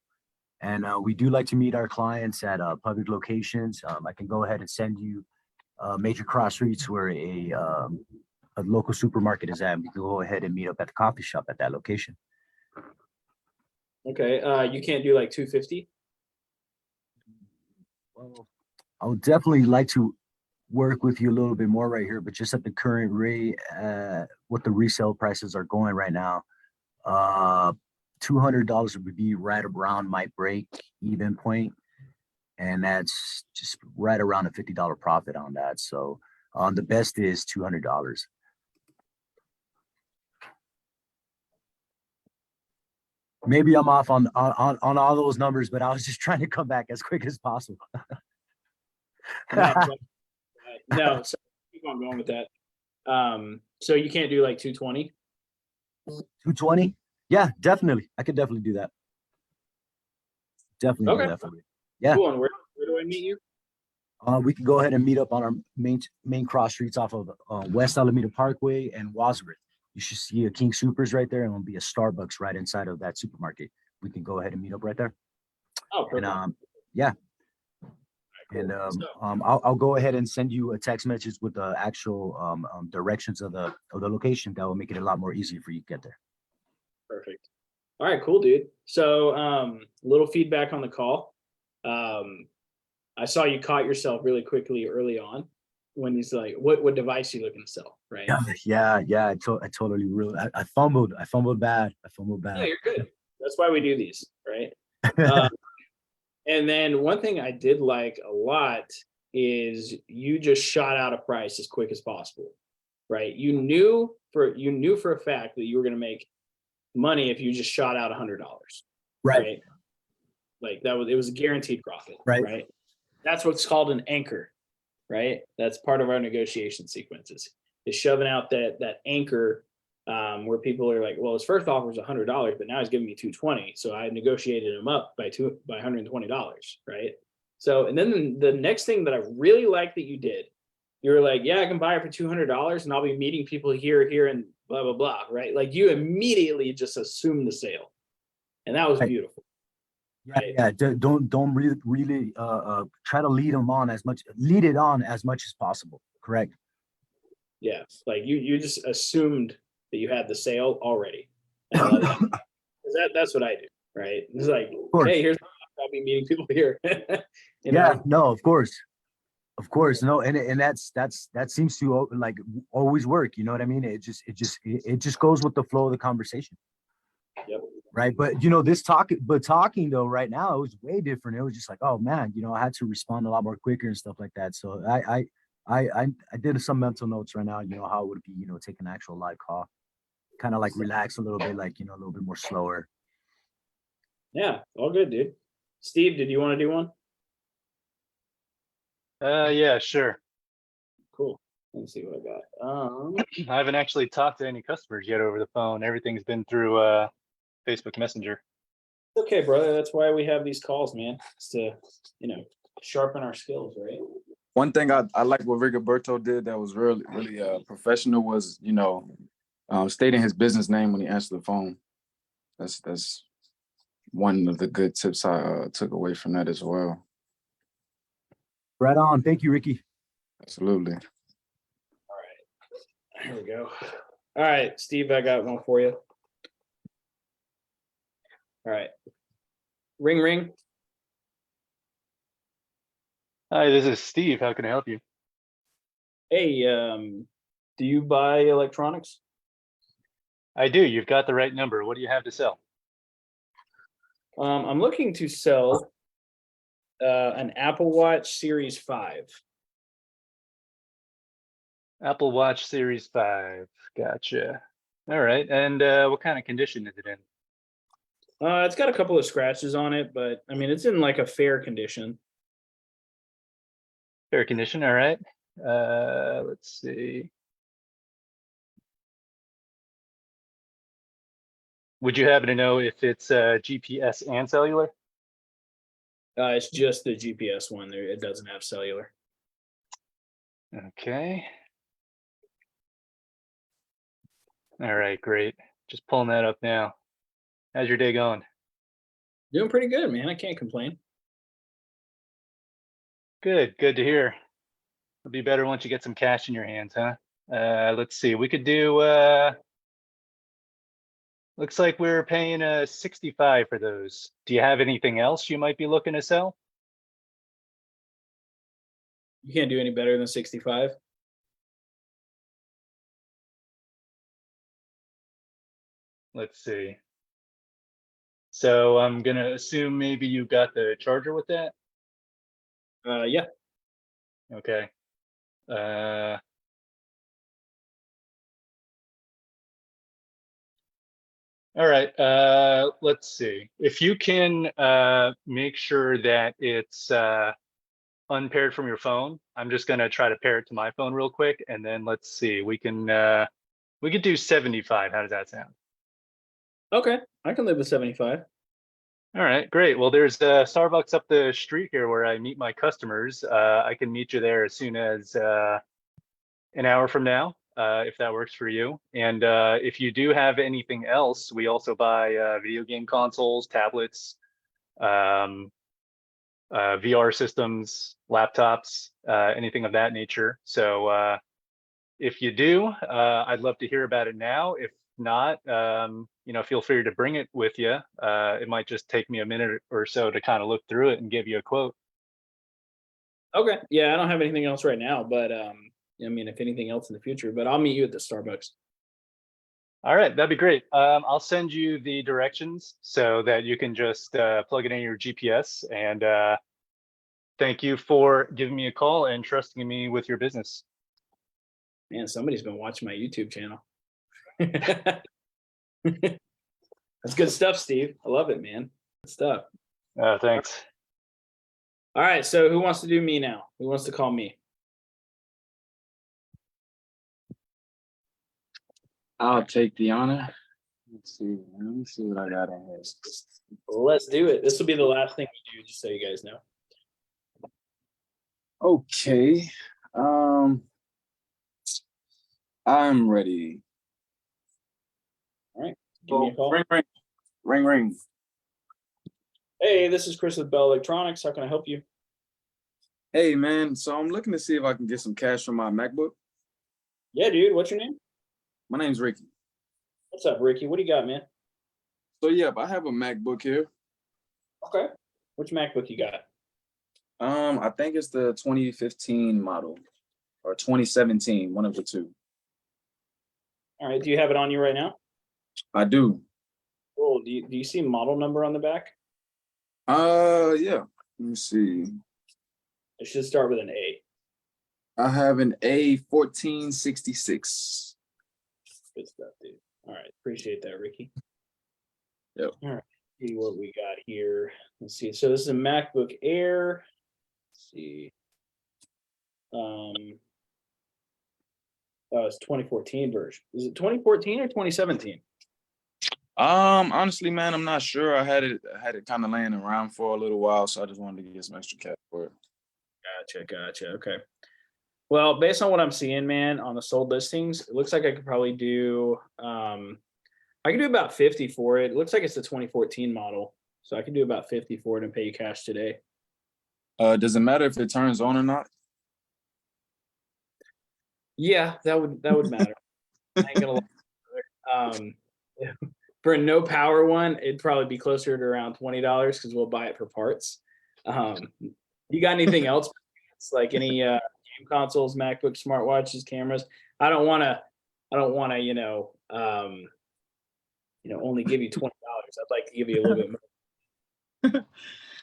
And we do like to meet our clients at public locations. I can go ahead and send you major cross streets where a local supermarket is at. We can go ahead and meet up at the coffee shop at that location.
Okay, you can't do like 250.
Well, I would definitely like to work with you a little bit more right here, but just at the current rate, what the resale prices are going right now, $200 would be right around my break even point, and that's just right around a $50 profit on that. So the best is $200. Maybe I'm off on all those numbers, but I was just trying to come back as quick as possible.
No, so keep on going with that. So you can't do like 220.
220? Yeah, definitely. I could definitely do that. Definitely
Okay.
do that for you. Yeah.
Cool. And where do I meet you?
We can go ahead and meet up on our main cross streets off of West Alameda Parkway and Wadsworth. You should see a King Supers right there, and there'll be a Starbucks right inside of that supermarket. We can go ahead and meet up right there.
Oh, perfect.
And yeah. And I'll go ahead and send you a text message with the actual directions of the location. That will make it a lot more easier for you to get there.
Perfect. All right, cool, dude. So little feedback on the call. I saw you caught yourself really quickly early on when he's like, what device are you looking to sell, right?
Yeah. I totally really I fumbled. I fumbled bad.
Yeah, you're good. That's why we do these, right? And then one thing I did like a lot is you just shot out a price as quick as possible, right? You knew for a fact that you were going to make money if you just shot out $100,
Right.
Like it was a guaranteed profit,
Right.
right? That's what's called an anchor, right? That's part of our negotiation sequences, is shoving out that anchor where people are like, well, his first offer was $100, but now he's giving me $220. So I negotiated him up by $120, right? So, and then the next thing that I really like that you did, you were like, yeah, I can buy it for $200 and I'll be meeting people here, and blah, blah, blah, right? Like you immediately just assumed the sale. And that was
Right.
beautiful.
Yeah. Don't really try to lead it on as much as possible. Correct.
Yeah. Like you just assumed that you had the sale already. And I love that. 'Cause that's what I do, right? It's like, hey, here's I'll be meeting people here.
Yeah, no, of course. No, and that seems to like always work. You know what I mean? It just goes with the flow of the conversation.
Yep.
Right. But talking though, right now it was way different. It was just like, oh man, I had to respond a lot more quicker and stuff like that. So I did some mental notes right now, how it would be, take an actual live call, kind of like relax a little bit, like, a little bit more slower.
Yeah, all good, dude. Steve, did you want to do one?
Yeah, sure.
Cool. Let me see what I got.
I haven't actually talked to any customers yet over the phone. Everything's been through Facebook Messenger.
Okay, brother. That's why we have these calls, man. It's to, sharpen our skills, right?
One thing I like what Rigoberto did that was really professional was stating his business name when he answered the phone. That's one of the good tips I took away from that as well.
Right on. Thank you, Ricky.
Absolutely.
All right. Here we go. All right, Steve, I got one for you. All right. Ring, ring.
Hi, this is Steve. How can I help you?
Hey, do you buy electronics?
I do. You've got the right number. What do you have to sell?
I'm looking to sell an Apple Watch Series 5.
Apple Watch Series 5. Gotcha. All right. And what kind of condition is it in?
It's got a couple of scratches on it, but I mean, it's in like a fair condition.
Fair condition. All right. Let's see. Would you happen to know if it's GPS and cellular?
It's just the GPS one. There, it doesn't have cellular.
Okay. All right, great. Just pulling that up now. How's your day going?
Doing pretty good, man. I can't complain.
Good, good to hear. It'll be better once you get some cash in your hands, huh? Let's see. We could do looks like we're paying 65 for those. Do you have anything else you might be looking to sell?
You can't do any better than 65.
Let's see. So I'm gonna assume maybe you got the charger with that.
Yeah.
Okay. All right. Let's see. If you can make sure that it's unpaired from your phone, I'm just gonna try to pair it to my phone real quick, and then let's see. We could do 75. How does that sound?
Okay. I can live with 75.
All right, great. Well, there's a Starbucks up the street here where I meet my customers. I can meet you there as soon as an hour from now, if that works for you. And if you do have anything else, we also buy video game consoles, tablets, VR systems, laptops, anything of that nature. So if you do, I'd love to hear about it now. If not, feel free to bring it with you. It might just take me a minute or so to kind of look through it and give you a quote.
Okay. Yeah, I don't have anything else right now, but I mean, if anything else in the future, but I'll meet you at the Starbucks.
All right, that'd be great. I'll send you the directions so that you can just plug it in your GPS. And thank you for giving me a call and trusting me with your business.
Man, somebody's been watching my YouTube channel. That's good stuff, Steve. I love it, man. Good stuff.
Thanks.
All right. So who wants to do me now? Who wants to call me?
I'll take the honor. Let's see. Let me see what I got on here.
Let's do it. This will be the last thing we do, just so you guys know.
Okay. I'm ready.
All right. Give me a call.
Ring, ring, ring, ring.
Hey, this is Chris with Bell Electronics. How can I help you?
Hey, man. So I'm looking to see if I can get some cash from my MacBook.
Yeah, dude. What's your name?
My name's Ricky.
What's up, Ricky? What do you got, man?
So yeah, I have a MacBook here.
Okay. Which MacBook you got?
I think it's the 2015 model or 2017, one of the two.
All right. Do you have it on you right now?
I do.
Oh, do you see model number on the back?
Yeah. Let me see.
It should start with an A.
I have an A1466.
Good stuff, dude. All right. Appreciate that, Ricky.
Yep.
All right. See what we got here. Let's see. So this is a MacBook Air. Let's see. Oh, it's 2014 version. Is it 2014 or 2017?
Honestly, man, I'm not sure. I had it kind of laying around for a little while, so I just wanted to get some extra cash for it.
Gotcha. Okay. Well, based on what I'm seeing, man, on the sold listings, it looks like I could probably do I can do about 50 for it. It looks like it's the 2014 model. So I can do about 50 for it and pay you cash today.
Does it matter if it turns on or not?
Yeah, that would matter. I ain't gonna lie. For a no power one, it'd probably be closer to around $20 because we'll buy it for parts. You got anything else? It's like any game game consoles, MacBooks, smartwatches, cameras. I don't want to, only give you $20. I'd like to give you a little bit more.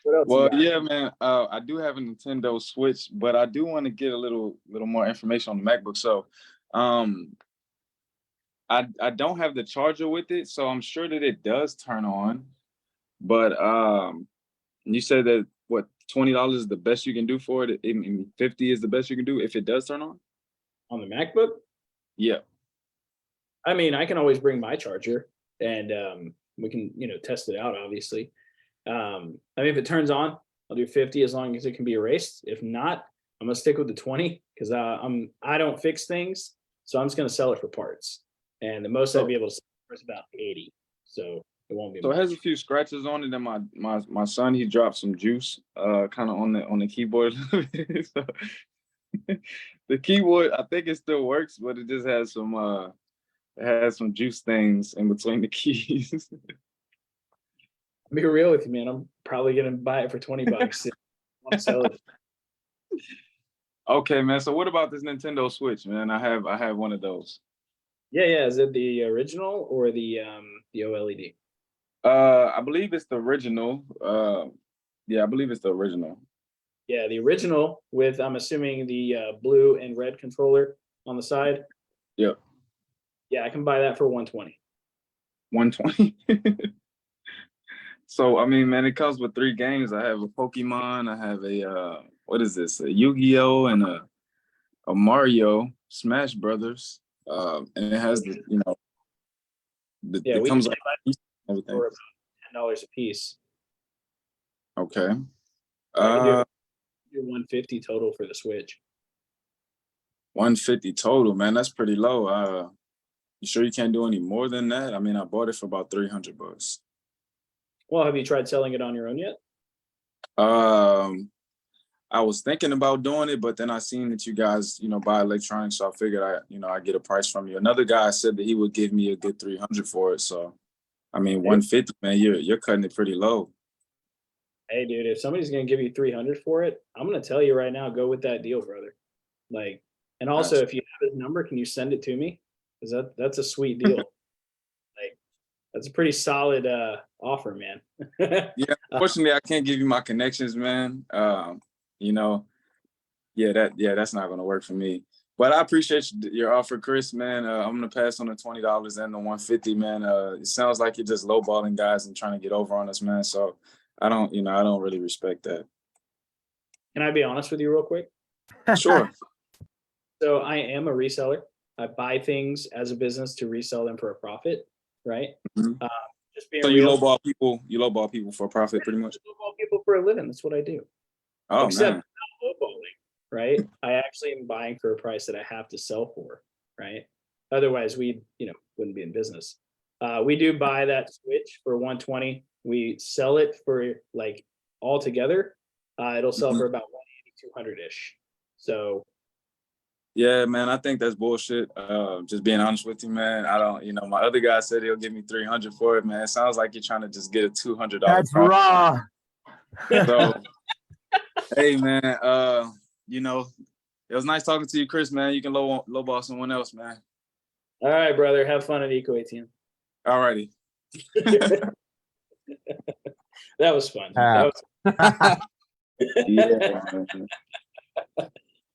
What else you
Well,
got?
yeah, man. I do have a Nintendo Switch, but I do want to get a little more information on the MacBook. So, I don't have the charger with it, so I'm sure that it does turn on. But you said that what $20 is the best you can do for it. 50 is the best you can do if it does turn on.
On the MacBook?
Yeah.
I mean, I can always bring my charger and we can, test it out, obviously. I mean, if it turns on, I'll do 50 as long as it can be erased. If not, I'm gonna stick with the 20 because I don't fix things, so I'm just gonna sell it for parts. And the most I'd be able to sell for is about 80. So it won't be
So it has a
much.
few scratches on it, and my son, he dropped some juice kind of on the keyboard. So, the keyboard, I think it still works, but it just has some juice stains in between the keys.
Be real with you, man. I'm probably gonna buy it for $20. If I want to sell it.
Okay, man. So what about this Nintendo Switch, man? I have one of those.
Yeah. Is it the original or the OLED?
I believe it's the original. Yeah, I believe it's the original.
Yeah, the original with I'm assuming the blue and red controller on the side.
Yep.
Yeah, I can buy that for 120.
120. So I mean, man, it comes with 3 games. I have a Pokemon, I have a what is this? A Yu-Gi-Oh and a Mario Smash Brothers. And it has
Yeah,
it
we
comes
can
like
buy
everything.
for about $10 a piece.
Okay.
I can do 150 total for the Switch.
150 total, man. That's pretty low. You sure you can't do any more than that? I mean, I bought it for about $300.
Well, have you tried selling it on your own yet?
I was thinking about doing it, but then I seen that you guys, buy electronics, so I figured I get a price from you. Another guy said that he would give me a good 300 for it. So, I mean, 150, man, you're cutting it pretty low.
Hey, dude, if somebody's gonna give you 300 for it, I'm gonna tell you right now, go with that deal, brother. Like, and also,
Gotcha.
if you have his number, can you send it to me? Because that's a sweet deal. Like, that's a pretty solid offer, man.
Yeah, unfortunately, I can't give you my connections, man. That's not gonna work for me. But I appreciate your offer, Chris, man. I'm gonna pass on the $20 and the 150, man. It sounds like you're just lowballing guys and trying to get over on us, man. So I don't really respect that.
Can I be honest with you real quick?
Sure.
So I am a reseller. I buy things as a business to resell them for a profit, right?
Mhm.
Just being
So you
real.
lowball people. You lowball people for a profit, pretty much.
Lowball people for a living. That's what I do.
Oh
Except
man.
not lowballing, right? I actually am buying for a price that I have to sell for, right? Otherwise, we, wouldn't be in business. We do buy that Switch for 120. We sell it for like altogether. It'll sell for about 180, 200-ish. So
Yeah, man, I think that's bullshit. Just being honest with you, man. I don't, my other guy said he'll give me 300 for it, man. It sounds like you're trying to just get a $200.
That's
profit.
raw.
So, hey, man, it was nice talking to you, Chris, man. You can lowball someone else, man.
all right, brother. Have fun at Eco ATM.
All righty.
That was fun.
Ah.
Yeah.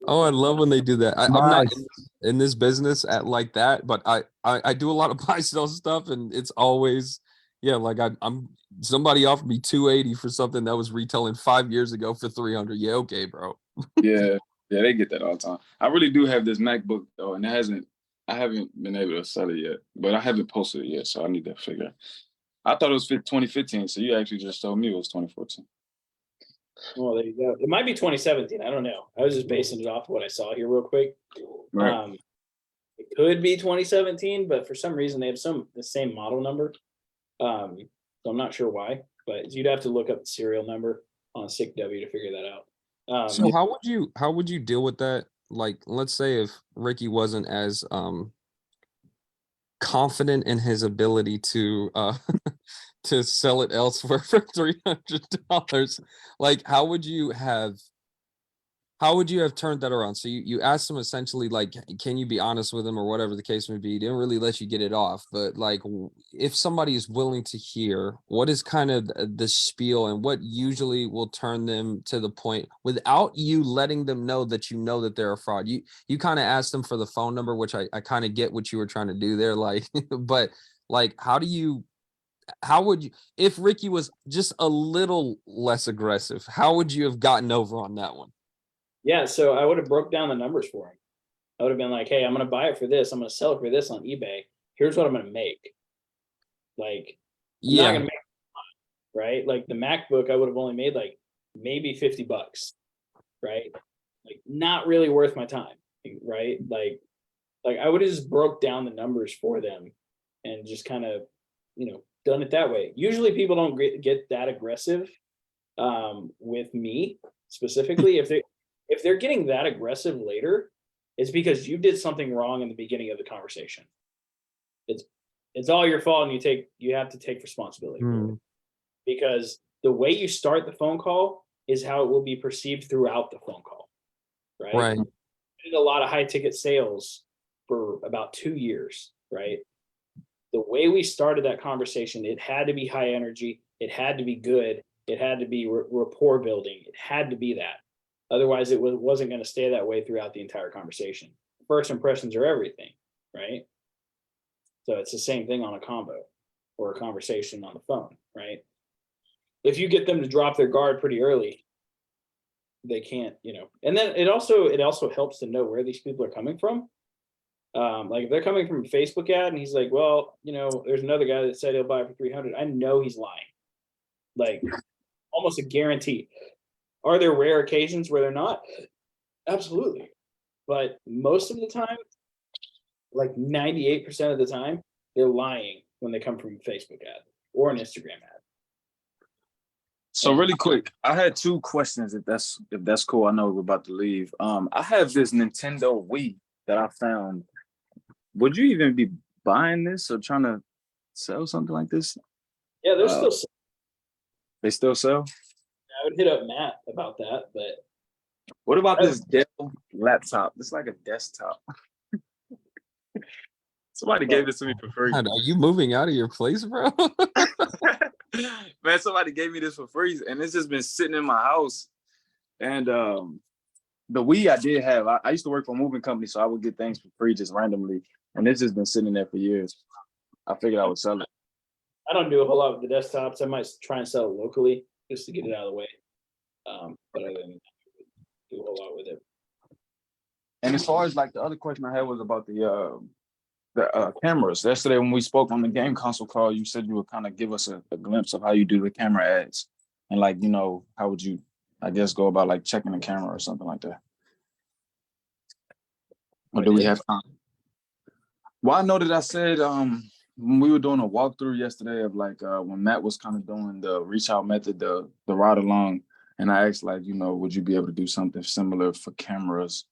Oh, I love when they do that. I'm not
Nice.
in this business at like that, but I do a lot of buy sell stuff, and it's always like I'm somebody offered me 280 for something that was retailing 5 years ago for 300. Yeah, okay, bro.
Yeah, they get that all the time. I really do have this MacBook though, and I haven't been able to sell it yet, but I haven't posted it yet, so I need to figure. I thought it was 2015, so you actually just told me it was 2014.
Well, there you go. It might be 2017. I don't know. I was just basing it off of what I saw here real quick.
Right.
It could be 2017, but for some reason they have the same model number. So I'm not sure why, but you'd have to look up the serial number on SICW to figure that out.
So how would you deal with that? Like, let's say if Ricky wasn't as confident in his ability to to sell it elsewhere for $300, like how would you have how would you have turned that around? So you asked them essentially like, can you be honest with them or whatever the case may be? He didn't really let you get it off, but like, if somebody is willing to hear, what is kind of the spiel and what usually will turn them to the point without you letting them know that you know that they're a fraud? You kind of asked them for the phone number, which I kind of get what you were trying to do there, like, but like, how would you, if Ricky was just a little less aggressive, how would you have gotten over on that one?
Yeah, so I would have broke down the numbers for him. I would have been like, hey, I'm gonna buy it for this. I'm gonna sell it for this on eBay. Here's what I'm gonna make. Like, I'm not
Yeah,
gonna make right. Like the MacBook, I would have only made like maybe $50, right? Like not really worth my time, right? Like I would have just broke down the numbers for them and just kind of, done it that way. Usually people don't get that aggressive with me specifically. If they're getting that aggressive later, it's because you did something wrong in the beginning of the conversation. It's all your fault, and you have to take responsibility for it. Because the way you start the phone call is how it will be perceived throughout the phone call, right?
right.
I did a lot of high ticket sales for about 2 years, right? The way we started that conversation, it had to be high energy, it had to be good, it had to be rapport building, it had to be that. Otherwise, it wasn't going to stay that way throughout the entire conversation. First impressions are everything, right? So it's the same thing on a convo or a conversation on the phone, right? If you get them to drop their guard pretty early, they can't, and then it also helps to know where these people are coming from. Like if they're coming from a Facebook ad and he's like, well, there's another guy that said he'll buy it for 300. I know he's lying. Like almost a guarantee. Are there rare occasions where they're not? Absolutely. But most of the time, like 98% of the time, they're lying when they come from a Facebook ad or an Instagram ad.
So really quick, I had 2 questions if that's cool. I know we're about to leave. I have this Nintendo Wii that I found. Would you even be buying this or trying to sell something like this?
Yeah, there's still.
They still sell?
I would hit up Matt about that, but
What about this Dell laptop? It's like a desktop. Somebody gave this to me for free.
God, are you moving out of your place, bro?
Man, somebody gave me this for free, and it's just been sitting in my house. And the Wii I did have, I used to work for a moving company, so I would get things for free just randomly. And it's just been sitting there for years. I figured I would sell it.
I don't do a whole lot with the desktops. I might try and sell it locally just to get it out of the way. But other than that, do a whole lot with it.
And as far as like the other question I had was about the cameras. Yesterday when we spoke on the game console call, you said you would kind of give us a glimpse of how you do the camera ads. And like, how would you, I guess, go about like checking the camera or something like that? Or do we have time? Well, I know that I said when we were doing a walkthrough yesterday of like when Matt was kind of doing the reach out method, the ride along, and I asked like, would you be able to do something similar for cameras?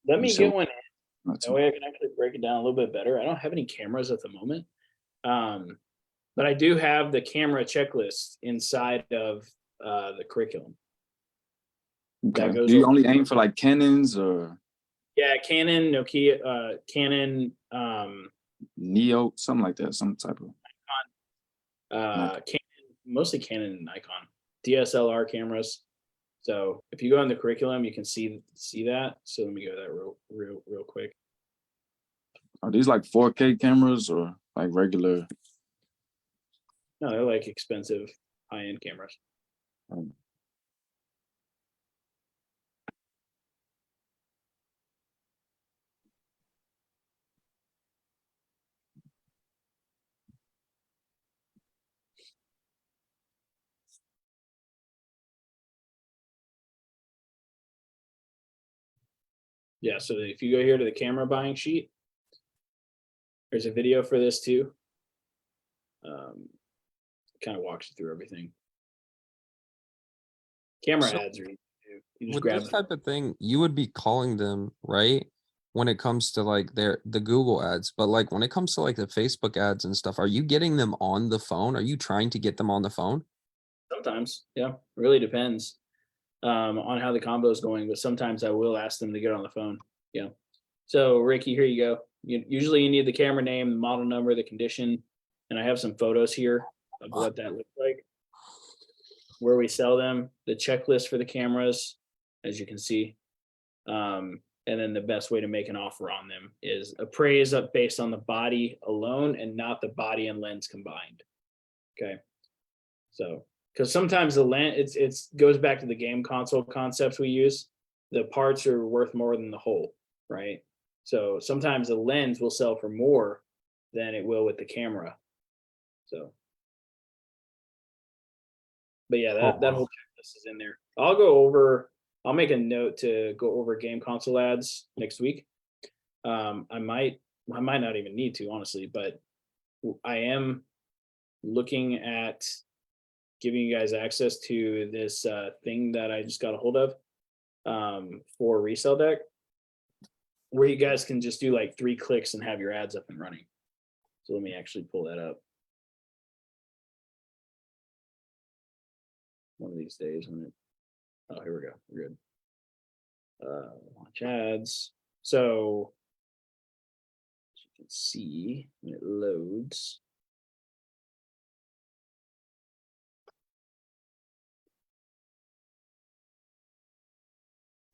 Let me get one in. That way I can actually break it down a little bit better. I don't have any cameras at the moment. But I do have the camera checklist inside of the curriculum.
Okay. Do you only aim for like Canons or?
Yeah, Canon, Nokia, Canon,
Neo, something like that, some type of.
Canon, mostly Canon and Nikon, DSLR cameras. So if you go in the curriculum, you can see that. So let me go that real quick.
Are these like 4K cameras or like regular?
No, they're like expensive high-end cameras. Yeah, so if you go here to the camera buying sheet, there's a video for this too. Kind of walks you through everything. Camera ads are easy to do. You just
With
grab
this type of thing, you would be calling them, right? When it comes to like the Google ads, but like when it comes to like the Facebook ads and stuff, are you getting them on the phone? Are you trying to get them on the phone?
Sometimes, yeah, really depends. on how the combo is going, but sometimes I will ask them to get on the phone. Yeah. So Ricky, here you go. Usually you need the camera name, the model number, the condition, and I have some photos here of what that looks like, where we sell them, the checklist for the cameras, as you can see. And then the best way to make an offer on them is appraise up based on the body alone and not the body and lens combined. Okay. So, because sometimes the lens, it's goes back to the game console concepts we use. The parts are worth more than the whole, right? So sometimes the lens will sell for more than it will with the camera. So, but yeah, that whole checklist is in there. I'll make a note to go over game console ads next week. I might not even need to, honestly, but I am looking at giving you guys access to this thing that I just got a hold of for Resell Deck, where you guys can just do like 3 clicks and have your ads up and running. So let me actually pull that up one of these days when it. Oh, here we go. We're good. Launch ads. So as you can see when it loads.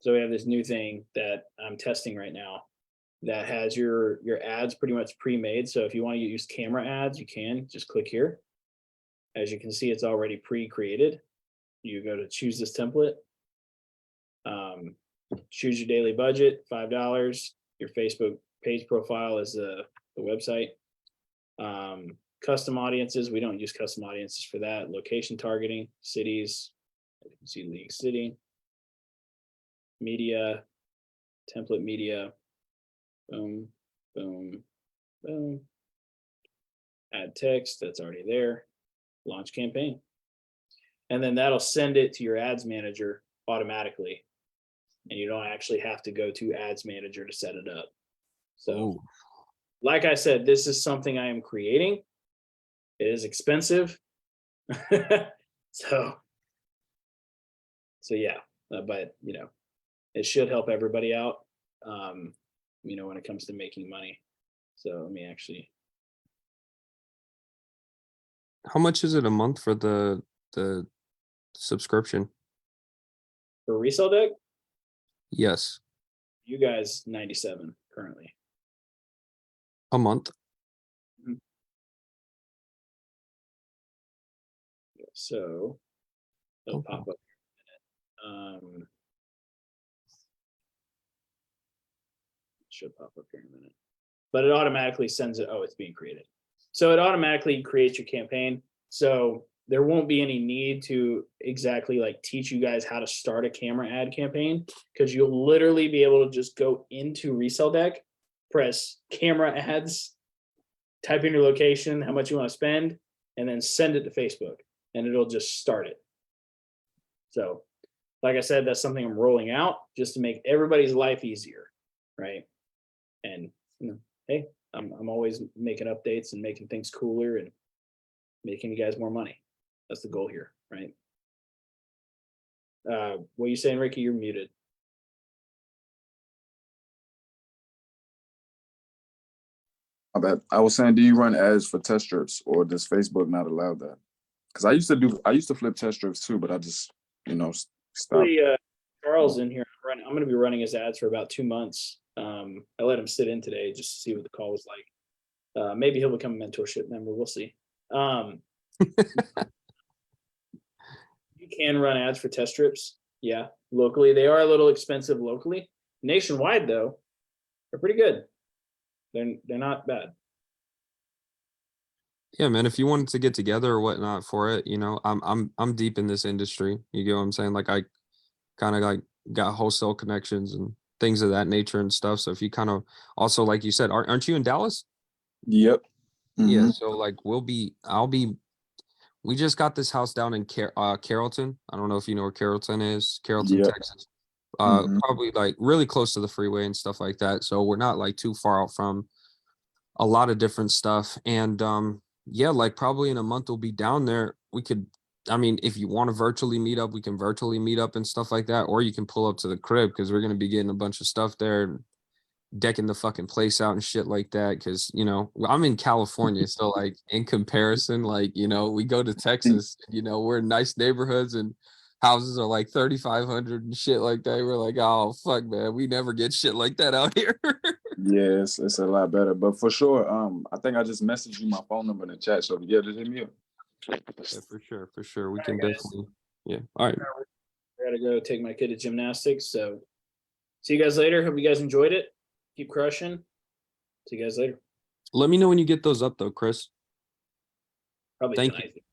So we have this new thing that I'm testing right now that has your ads pretty much pre-made. So if you want to use camera ads, you can just click here. As you can see, it's already pre-created. You go to choose this template. Choose your daily budget, $5. Your Facebook page profile is the website. Custom audiences, we don't use custom audiences for that. Location targeting, cities, you can see league city. Media, template media, boom, boom, boom. Add text, that's already there. Launch campaign. And then that'll send it to your ads manager automatically. And you don't actually have to go to ads manager to set it up. So, like I said, this is something I am creating. It is expensive. so yeah, but it should help everybody out, when it comes to making money. So let me actually.
How much is it a month for the subscription?
For Resell Deck,
Yes,
you guys 97 currently.
a month.
So it'll
Okay.
pop up in a minute. Should pop up here in a minute. But it automatically sends it. Oh, it's being created. So it automatically creates your campaign. So there won't be any need to exactly like teach you guys how to start a camera ad campaign, because you'll literally be able to just go into Resell Deck, press camera ads, type in your location, how much you want to spend, and then send it to Facebook, and it'll just start it. So, like I said, that's something I'm rolling out just to make everybody's life easier, right? And hey, I'm always making updates and making things cooler and making you guys more money. That's the goal here, right? What are you saying, Ricky? You're muted.
I bet. I was saying, do you run ads for test strips, or does Facebook not allow that? Because I used to flip test strips too, but I just stopped.
Actually, Charles in here. I'm going to be running his ads for about 2 months. I let him sit in today just to see what the call was like. Maybe he'll become a mentorship member. We'll see. You can run ads for test strips. Yeah, locally. They are a little expensive locally. Nationwide, though, they're pretty good. They're not bad.
Yeah, man. If you wanted to get together or whatnot for it, I'm deep in this industry. You get what I'm saying? Like I kind of like got wholesale connections and things of that nature and stuff. So if you kind of also, like you said, aren't you in Dallas?
Yep.
Yeah.
Mhm.
So like we just got this house down in Carrollton. I don't know if you know where Carrollton is, Carrollton,
Yep.
Texas.
Mhm.
Probably like really close to the freeway and stuff like that. So we're not like too far out from a lot of different stuff. And yeah, like probably in a month we'll be down there. We could I mean, if you want to virtually meet up, we can virtually meet up and stuff like that, or you can pull up to the crib because we're gonna be getting a bunch of stuff there, and decking the fucking place out and shit like that. Because I'm in California, so like in comparison, like we go to Texas, we're in nice neighborhoods and houses are like 3,500 and shit like that. We're like, oh fuck, man, we never get shit like that out here.
Yes, it's a lot better. But for sure, I think I just messaged you my phone number in the chat. So yeah, just hit me up.
Yeah, for sure. We can
guys.
definitely. Yeah. All right.
I gotta go take my kid to gymnastics. So see you guys later. Hope you guys enjoyed it. Keep crushing. See you guys later.
Let me know when you get those up though, Chris.
Probably
Thank you.
tonight.